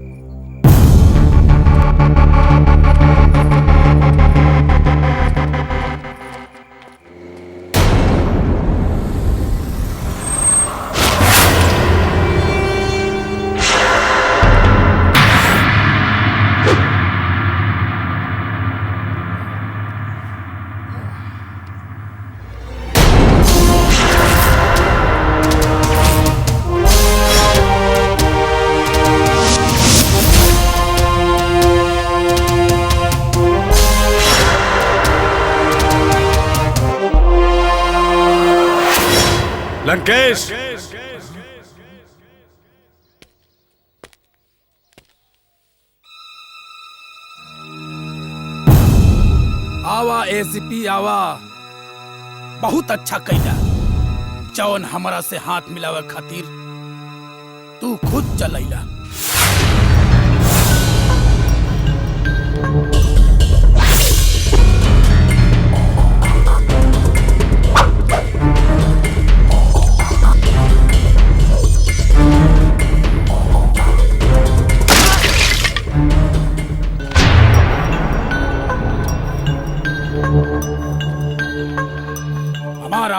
लंकेश, आवा एसीपी आवा। बहुत अच्छा कैला जौन हमरा से हाथ मिलावे खातिर तू खुद चलैला।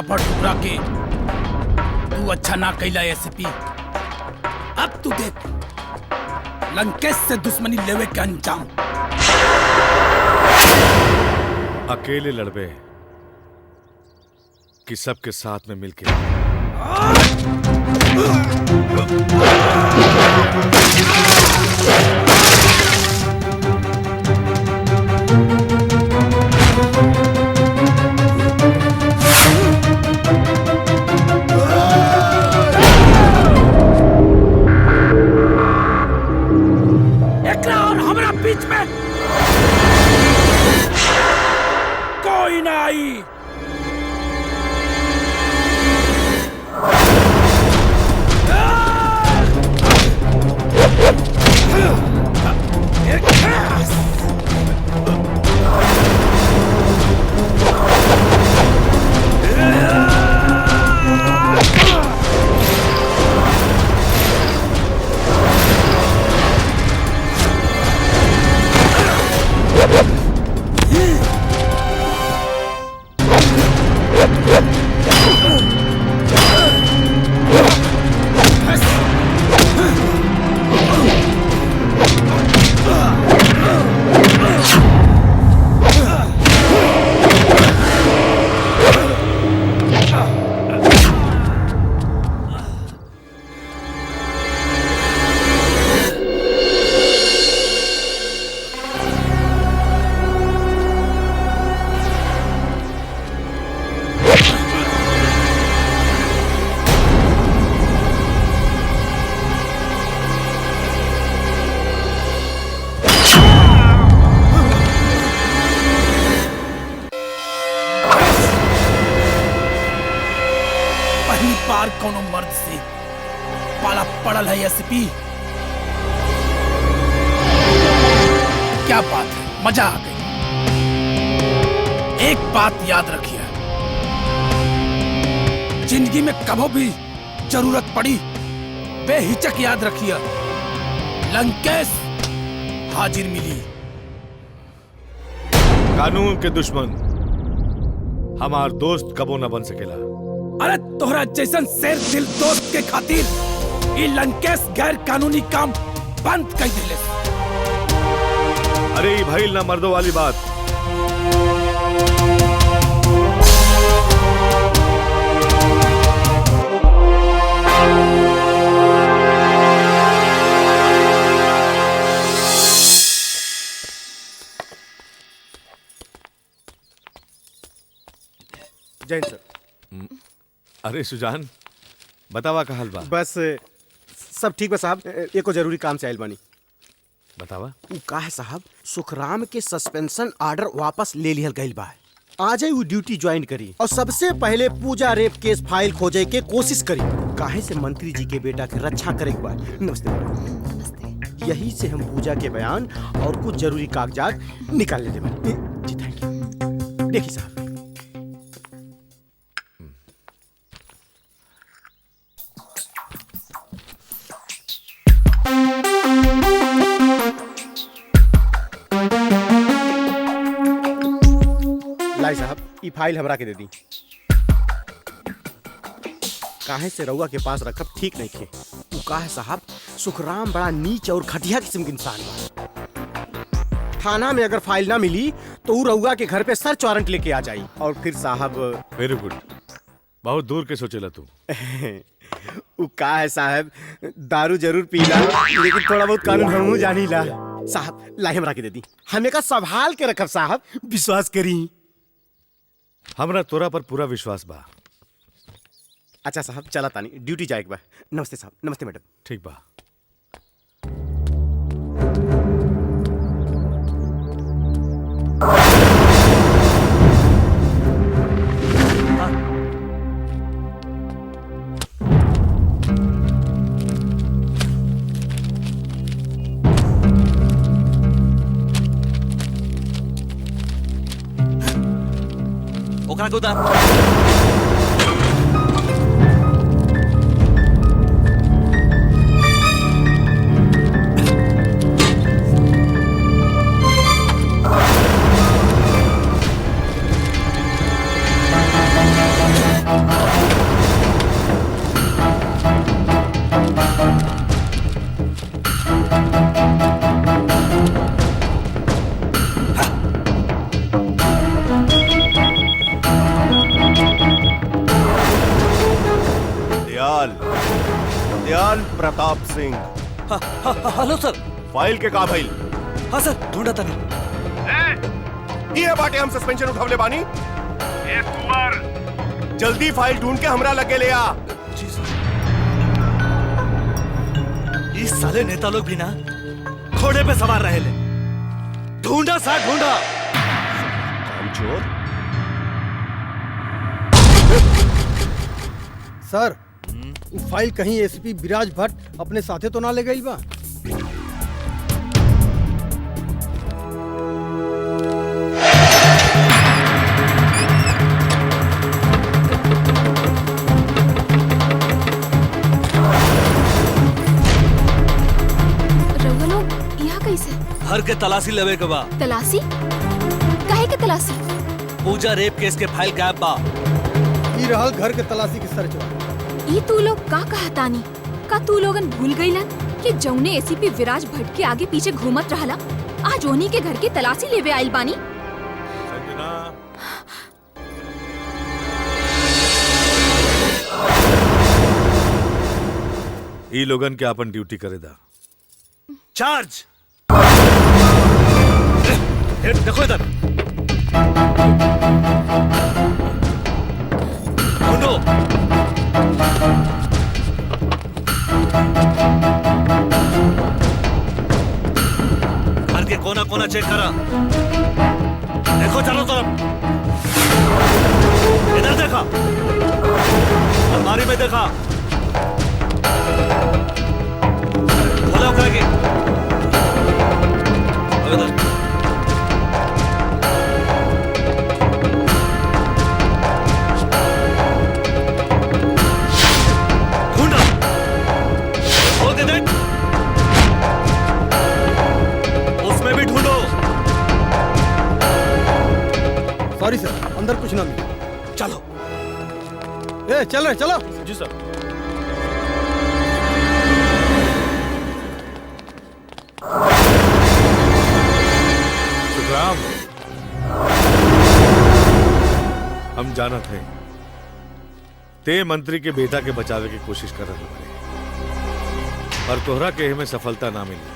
पर ठुकरा के तू अच्छा ना कैला एसपी। अब तू देख लंकेश से दुश्मनी लेवे के अंजाम। अकेले लड़बे कि सबके साथ में मिलके? एकरा और हमरा बीच में कोई ना आई। पहली बार कोनो मर्द से पाला पड़ल है एसपी। क्या बात है, मजा आ गई। एक बात याद रखिए, जिंदगी में कभी भी जरूरत पड़ी बेहिचक याद रखिए, लंकेश हाजिर मिली। कानून के दुश्मन हमार दोस्त कबो न बन सकेला। अरे तोहरा जैसन शेर दिल दोस्त के खातिर ये लंकेश गैर कानूनी काम बंद कर दिले। अरे ये भइल ना मर्दों वाली बात। जैन सर। अरे सुजान, बतावा का हाल बा? बस सब ठीक बा साहब, एको जरूरी काम से आयल बानी। बतावा। उ का है साहब, सुखराम के सस्पेंशन ऑर्डर वापस ले लिहल गइल बा। आज ही वो ड्यूटी ज्वाइन करी और सबसे पहले पूजा रेप केस फाइल खोजे के कोशिश करी। काहे से मंत्री जी के बेटा के रक्षा करे के बा। नमस्ते। नमस्ते। यही से हम पूजा के बयान और कुछ जरूरी कागजात निकाल लेते बानी। जी थैंक यू। देखिए साहब, लाई साहब, ई फाइल हमरा के दे दी। काहे से रउआ के पास रखब ठीक नहीं खे। उ का है साहब, सुखराम बड़ा नीच और घटिया किस्म के इंसान बा। थाना में अगर फाइल ना मिली तो उ रउआ के घर पे सर्च वारंट लेके आ जाई। और फिर साहब वेरी गुड, बहुत दूर के सोचेला तू। उ का है साहब, दारू जरूर पीला लेकिन थोड़ा बहुत कानून हमहू जानीला। साहब लाई हमरा के दे दी, हमें का संभाल के रखब साहब, विश्वास करी। हमरा तोरा पर पूरा विश्वास बा। अच्छा साहब, चला तानी, ड्यूटी जाए के बा। नमस्ते साहब। नमस्ते मैडम। ठीक बा। ओकरा के उतार। प्रताप सिंह। हेलो सर। फाइल के का भइल? हाँ सर, ढूंढा था नहीं। ये बाटे हम सस्पेंशन उठवले बानी। ए कुंवर, जल्दी फाइल ढूंढ के हमरा लगे ले आ। इस साले नेता लोग भी ना घोड़े पे सवार रहे ले। ढूंढा सर, ढूंढा। कामचोर। सर, वो फाइल कहीं एसीपी विराज भट्ट अपने साथे तो ना ले गई बा? घर के तलाशी लेवे के बा। तलाशी? काहे के तलाशी? पूजा रेप केस के फाइल गायब बा। ई रहल घर के तलाशी की सर्च। ई तू लोग का कहतानी? का तू लोगन भूल गईलन कि जौने एसीपी विराज भट्ट के आगे पीछे घूमत रहला आज ओनी के घर की तलाशी लेवे आइल बानी? ई लोगन के अपन ड्यूटी करे दा। चार्ज। देखो इधर, ढूंढो। घर के कोना कोना चेक करा। देखो चारों तरफ। इधर देखा, अलमारी में देखा, खोला उठाएगी। इधर सॉरी सर, अंदर कुछ ना मिला। चलो। ए चल रहे, चलो। जी सर। सुखराम, हम जानत हैं ते मंत्री के बेटा के बचावे की कोशिश कर रहे हैं, पर तोहरा के में सफलता ना मिली।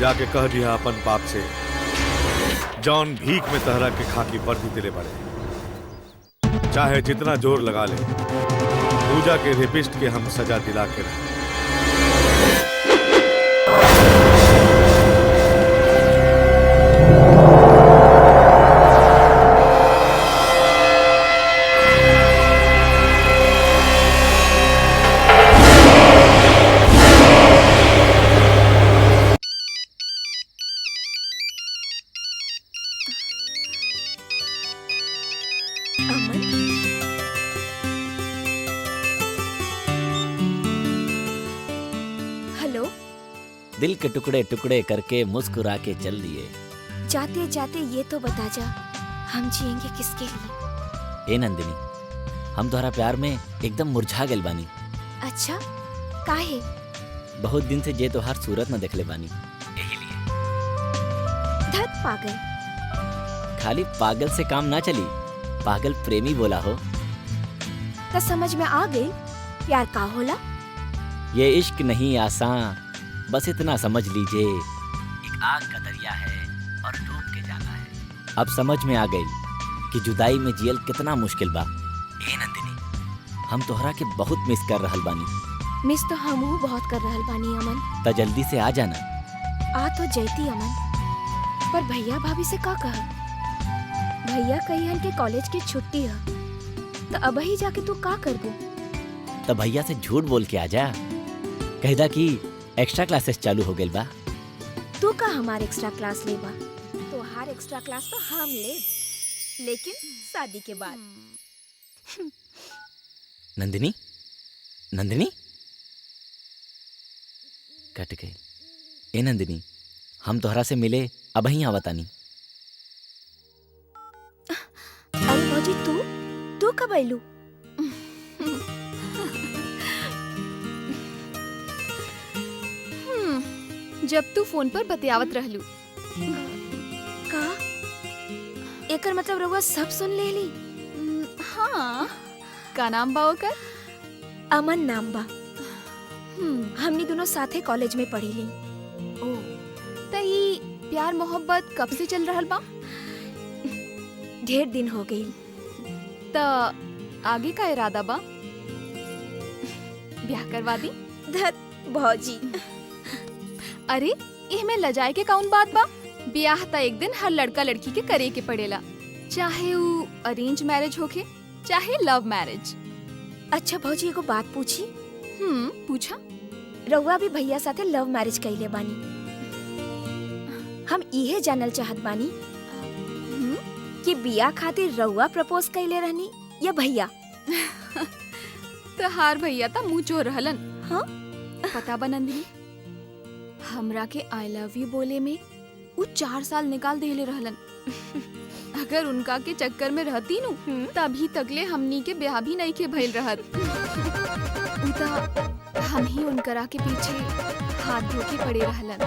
जाके कह दिया अपन पाप से जॉन भीख में तहरा के खाकी वर्दी दिले पड़े। चाहे जितना जोर लगा ले, पूजा के रेपिस्ट के हम सजा दिला के रहे। दिल के टुकड़े टुकड़े करके मुस्कुरा के चल दिए। जाते जाते ये तो बता जा, हम जिएंगे किसके लिए? ए नंदिनी, हम तुम्हारा प्यार में एकदम मुरझा गए बानी। अच्छा, काहे? बहुत दिन से जे तोहार सूरत न देखले बानी, यही लिए। धत पागल। खाली पागल से काम ना चली, पागल प्रेमी बोला हो तो समझ में आ गई प्यार का होला। ये इश्क नहीं आसान, बस इतना समझ लीजिए, एक आग का दरिया है और डूब के जाना है। अब समझ में आ गई कि जुदाई में जियल कितना मुश्किल बा। ए नंदिनी, हम तोहरा के बहुत मिस कर रहल बानी। मिस तो हमहू बहुत कर रहल बानी अमन। तो जल्दी से आ जाना। आ तो जैती अमन, पर भैया भाभी से का कह? भैया कहियन के कॉलेज की छुट्टी है, तो अब ही जाके तू का करबो? तो भैया से झूठ बोल के आ जा, कहदा कि एक्स्ट्रा क्लासेस चालू हो गई बा। तू का हमारे एक्स्ट्रा क्लास लेबा? तो हर एक्स्ट्रा क्लास तो हम ले, लेकिन शादी के बाद। नंदिनी, नंदिनी कट गई। ए नंदिनी, हम तोहरा से मिले अब ही आवतानी। अरे भौजी, तू कब आइलू? जब तू फोन पर बतियावत रहलू। का? एकर मतलब रउआ सब सुन लेली? हाँ। का नाम बा ओकर? अमन नाम बा। हमनी दोनों साथे कॉलेज में पढ़ी ली। ओ तई प्यार मोहब्बत कब से चल रहल बा? ढेर दिन हो गई। त आगे का इरादा बा? ब्याह करवा दी? धत भौजी। अरे इहमें लजाए के कौन बात बा? ब्याह त एक दिन हर लड़का लड़की के करे के पड़ेला, चाहे वो अरेंज मैरिज होके चाहे लव मैरिज। अच्छा भौजी एगो बात पूछी? पूछा। रउआ भी भैया साथे लव मैरिज कइले बानी, हम इहे जानल चाहत बानी कि बिया खातिर रउआ प्रपोज कइले रहनी या भैया? तहार भैया ता मुँह चोर रहलन। हाँ? पता बा नंदिनी, हमरा के आई लव यू बोले में वो 4 साल निकाल देले रहलन। अगर उनका के चक्कर में रहती नु तभी तकले हमनी के ब्याह भी नहीं के भइल रहत। उता हम ही उनकरा के पीछे हाथ धो के पड़े रहलन।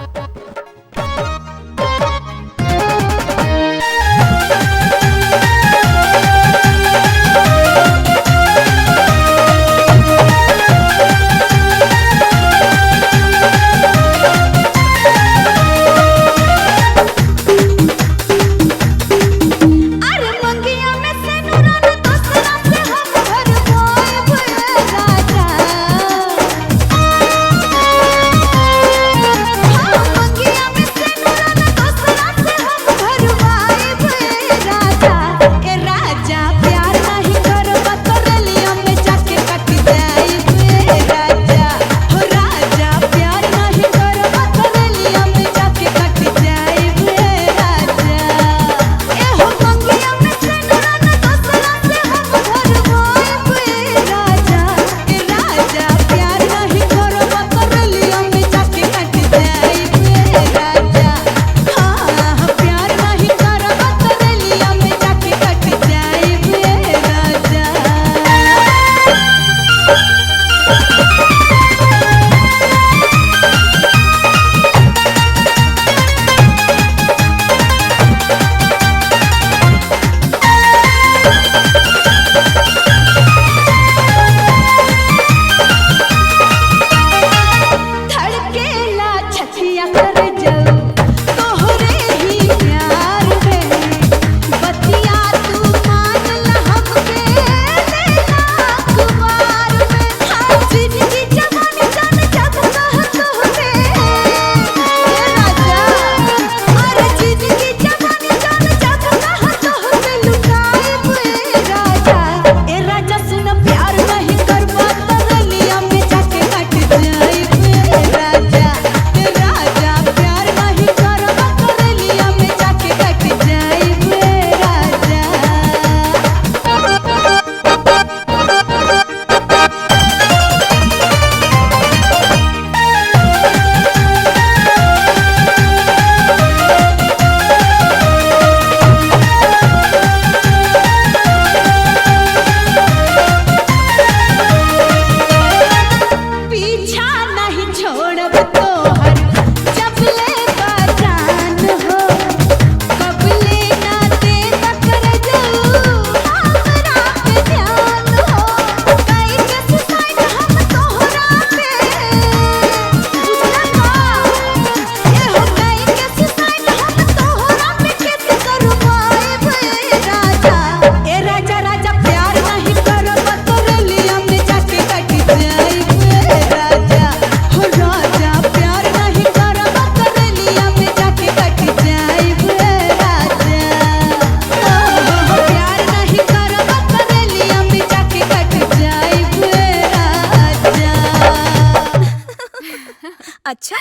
अच्छा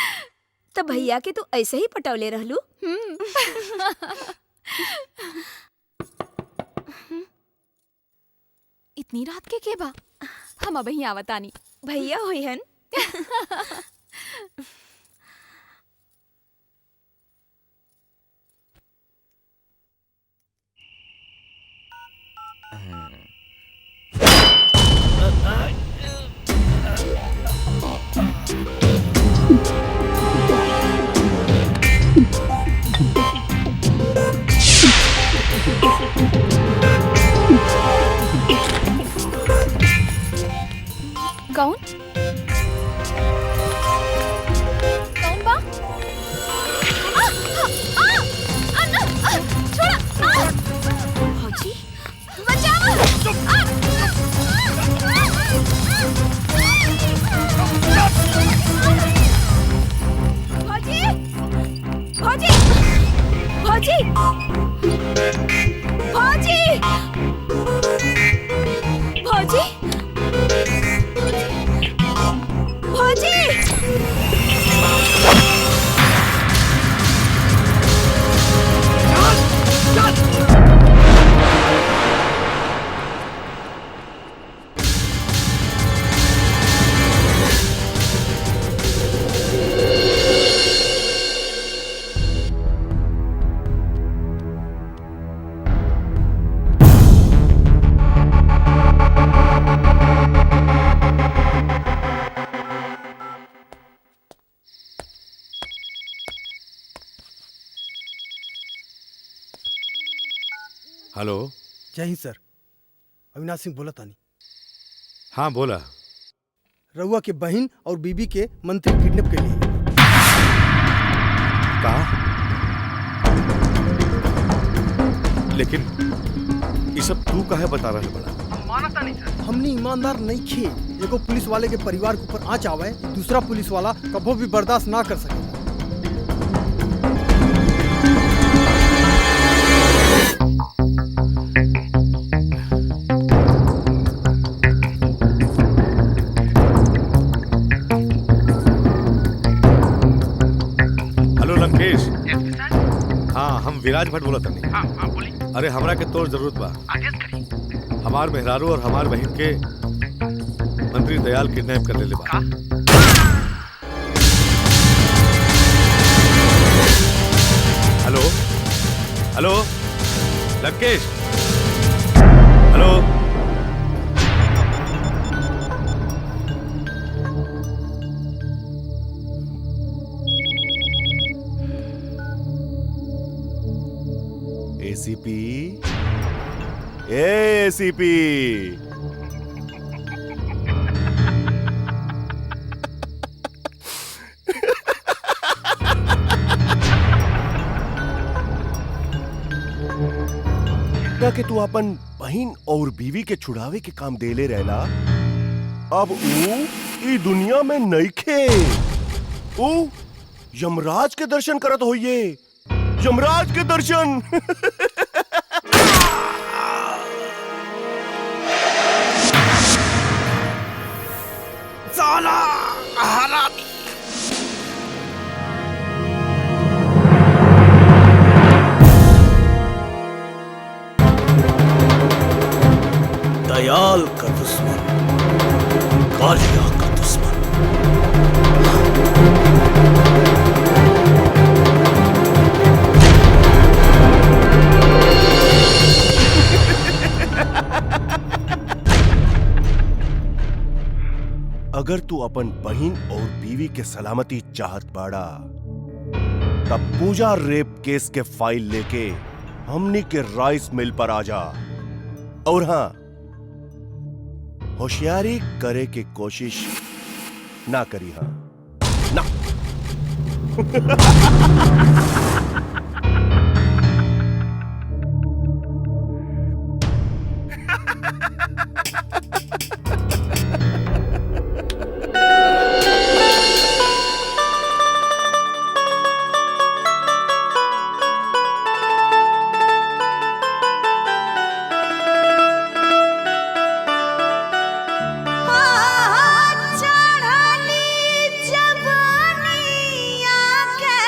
तो भैया के तू ऐसे ही पटौले रहलू? इतनी रात के बा? हम अब ही आवतानी। भैया होई हन। कौन? भौजी भौजी भौजी भौजी हेलो। जय हिंद सर, अविनाश सिंह बोला तानी। हाँ बोला। रउआ के बहन और बीबी के मंत्री किडनैप के लिए। कहा? लेकिन ये सब तू काहे बता रहा है बड़ा? हमने ईमानदार नहीं खे। एगो पुलिस वाले के परिवार के ऊपर आँच आवे, दूसरा पुलिस वाला कभी भी बर्दाश्त ना कर सके। हाँ, हम विराज भट्ट बोला तनी। हाँ, बोली। अरे हमरा के तोर जरूरत बा। आदेश करी। हमार मेहरारू और हमार बहन के मंत्री दयाल किडनैप कर ले बा। Hello hello Lankesh, hello. ACP, ACP, कि तू अपन बहन और बीवी के छुड़ावे के काम देले रहला, अब ई दुनिया में नइखे। यमराज के दर्शन करत होइए, यमराज के दर्शन। साला हरामी। दयाल का दुश्मन, कालिया का दुश्मन। अगर तू अपन बहन और बीवी के सलामती चाहत बाड़ा, तब पूजा रेप केस के फाइल लेके हमनी के राइस मिल पर आ जा। और हां, होशियारी करे की कोशिश ना करी। हां ना। चढ़ली जवानिया के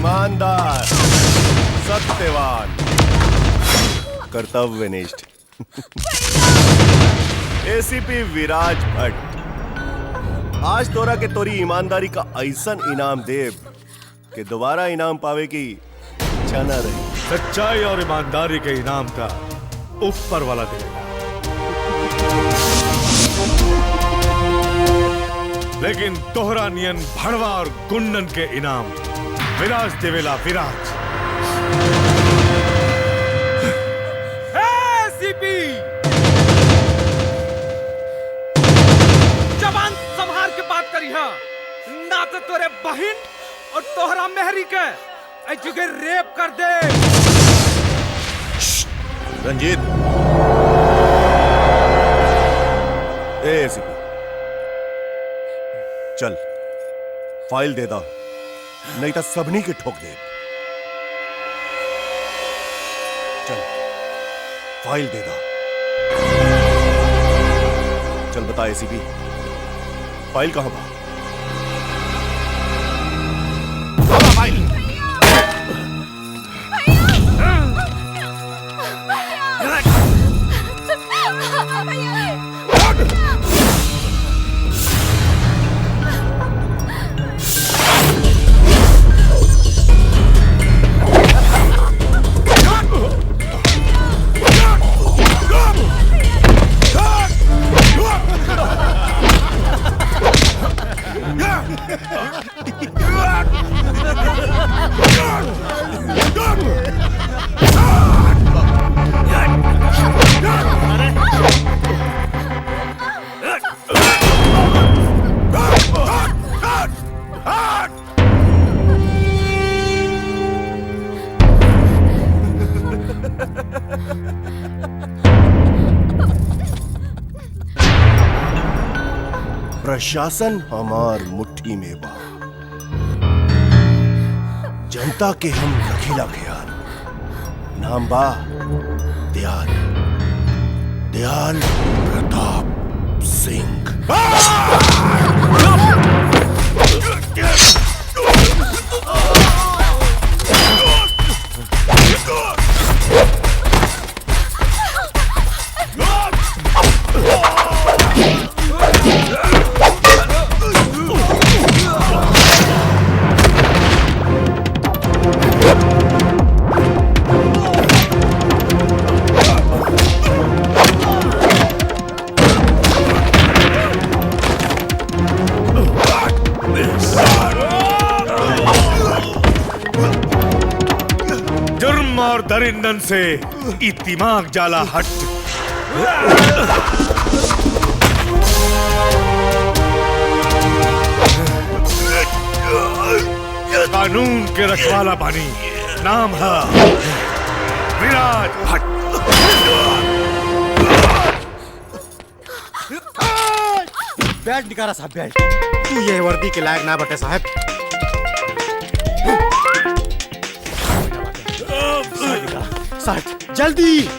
ईमानदार, सत्यवान, कर्तव्यनिष्ठ एसीपी विराज भट्ट आज तोरा के तोरी ईमानदारी का ऐसा इनाम देव कि दोबारा इनाम पावे की इच्छा न रही। सच्चाई और ईमानदारी के इनाम का ऊपर वाला देगा, लेकिन तोहरा नियन भड़वा और गुंडन के इनाम विराज देवेला विराज। सीपी जवान संभाल के बात करी हा, ना तो तोरे बहन और तोहरा मेहरी के जुगे रेप कर दे। रंजीत, एसीपी चल फाइल दे दा, नहीं तो सबनी के ठोक दे। चल फाइल दे दा। चल बता एसीपी, फाइल कहां बा? फाइल प्रशासन हमार मुट्ठी में बा, जनता के हम रखीला ख्याल। नाम बा दयाल, दयाल प्रताप सिंह। जुर्म और दरिंदन से ई दिमाग जाला हट। कानून के रखवाला बानी, नाम है विराज भट्ट। बेल्ट निकाला साहब, बेल्ट। तू ये वर्दी के लायक ना बटे साहब। साहब जल्दी।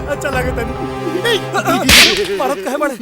अच्छा लगे तनी भारत कहे बड़े।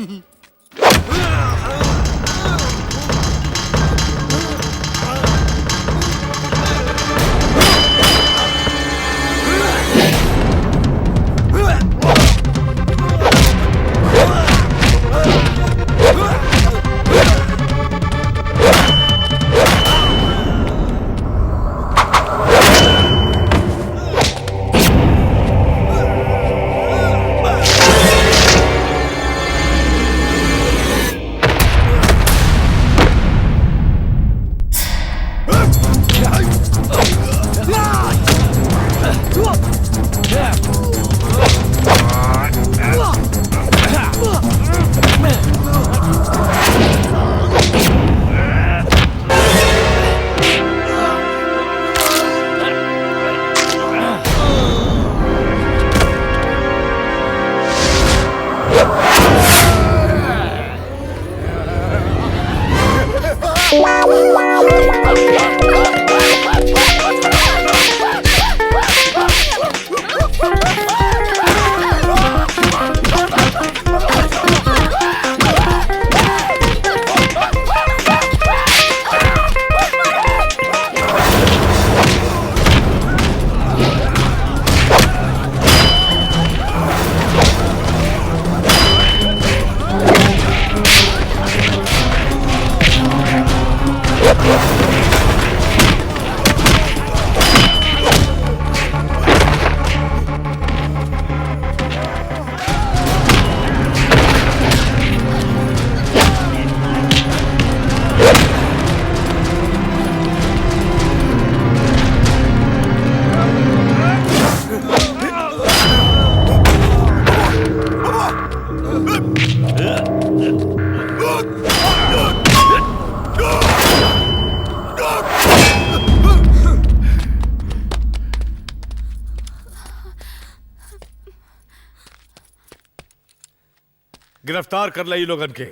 गिरफ्तार कर ली लोगन के।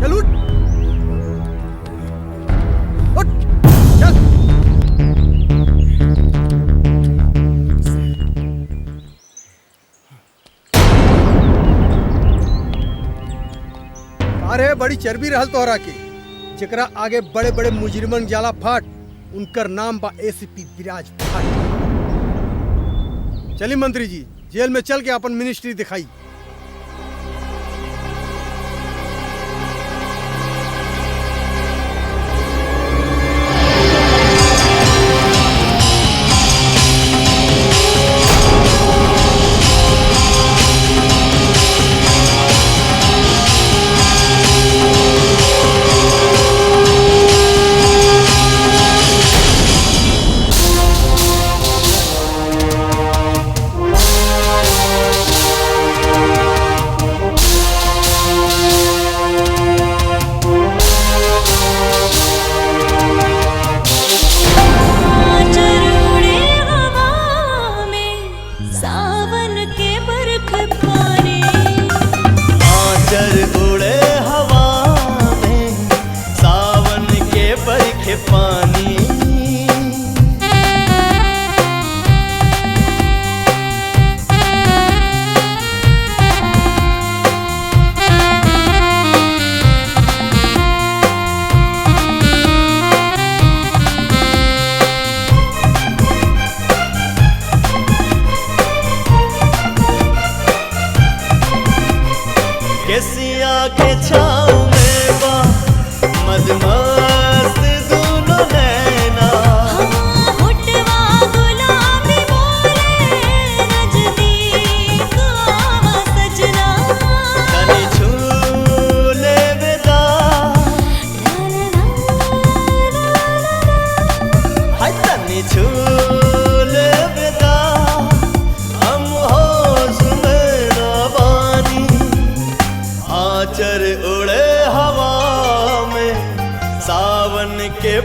चल उठ। उठ, चल। अरे बड़ी चर्बी रहल तोहरा के, जेकरा आगे बड़े बड़े मुजरिमन जाला फाट, उनकर नाम बा एसीपी विराज फाट। चली मंत्री जी, जेल में चल के अपन मिनिस्ट्री दिखाई।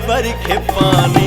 बरखे पानी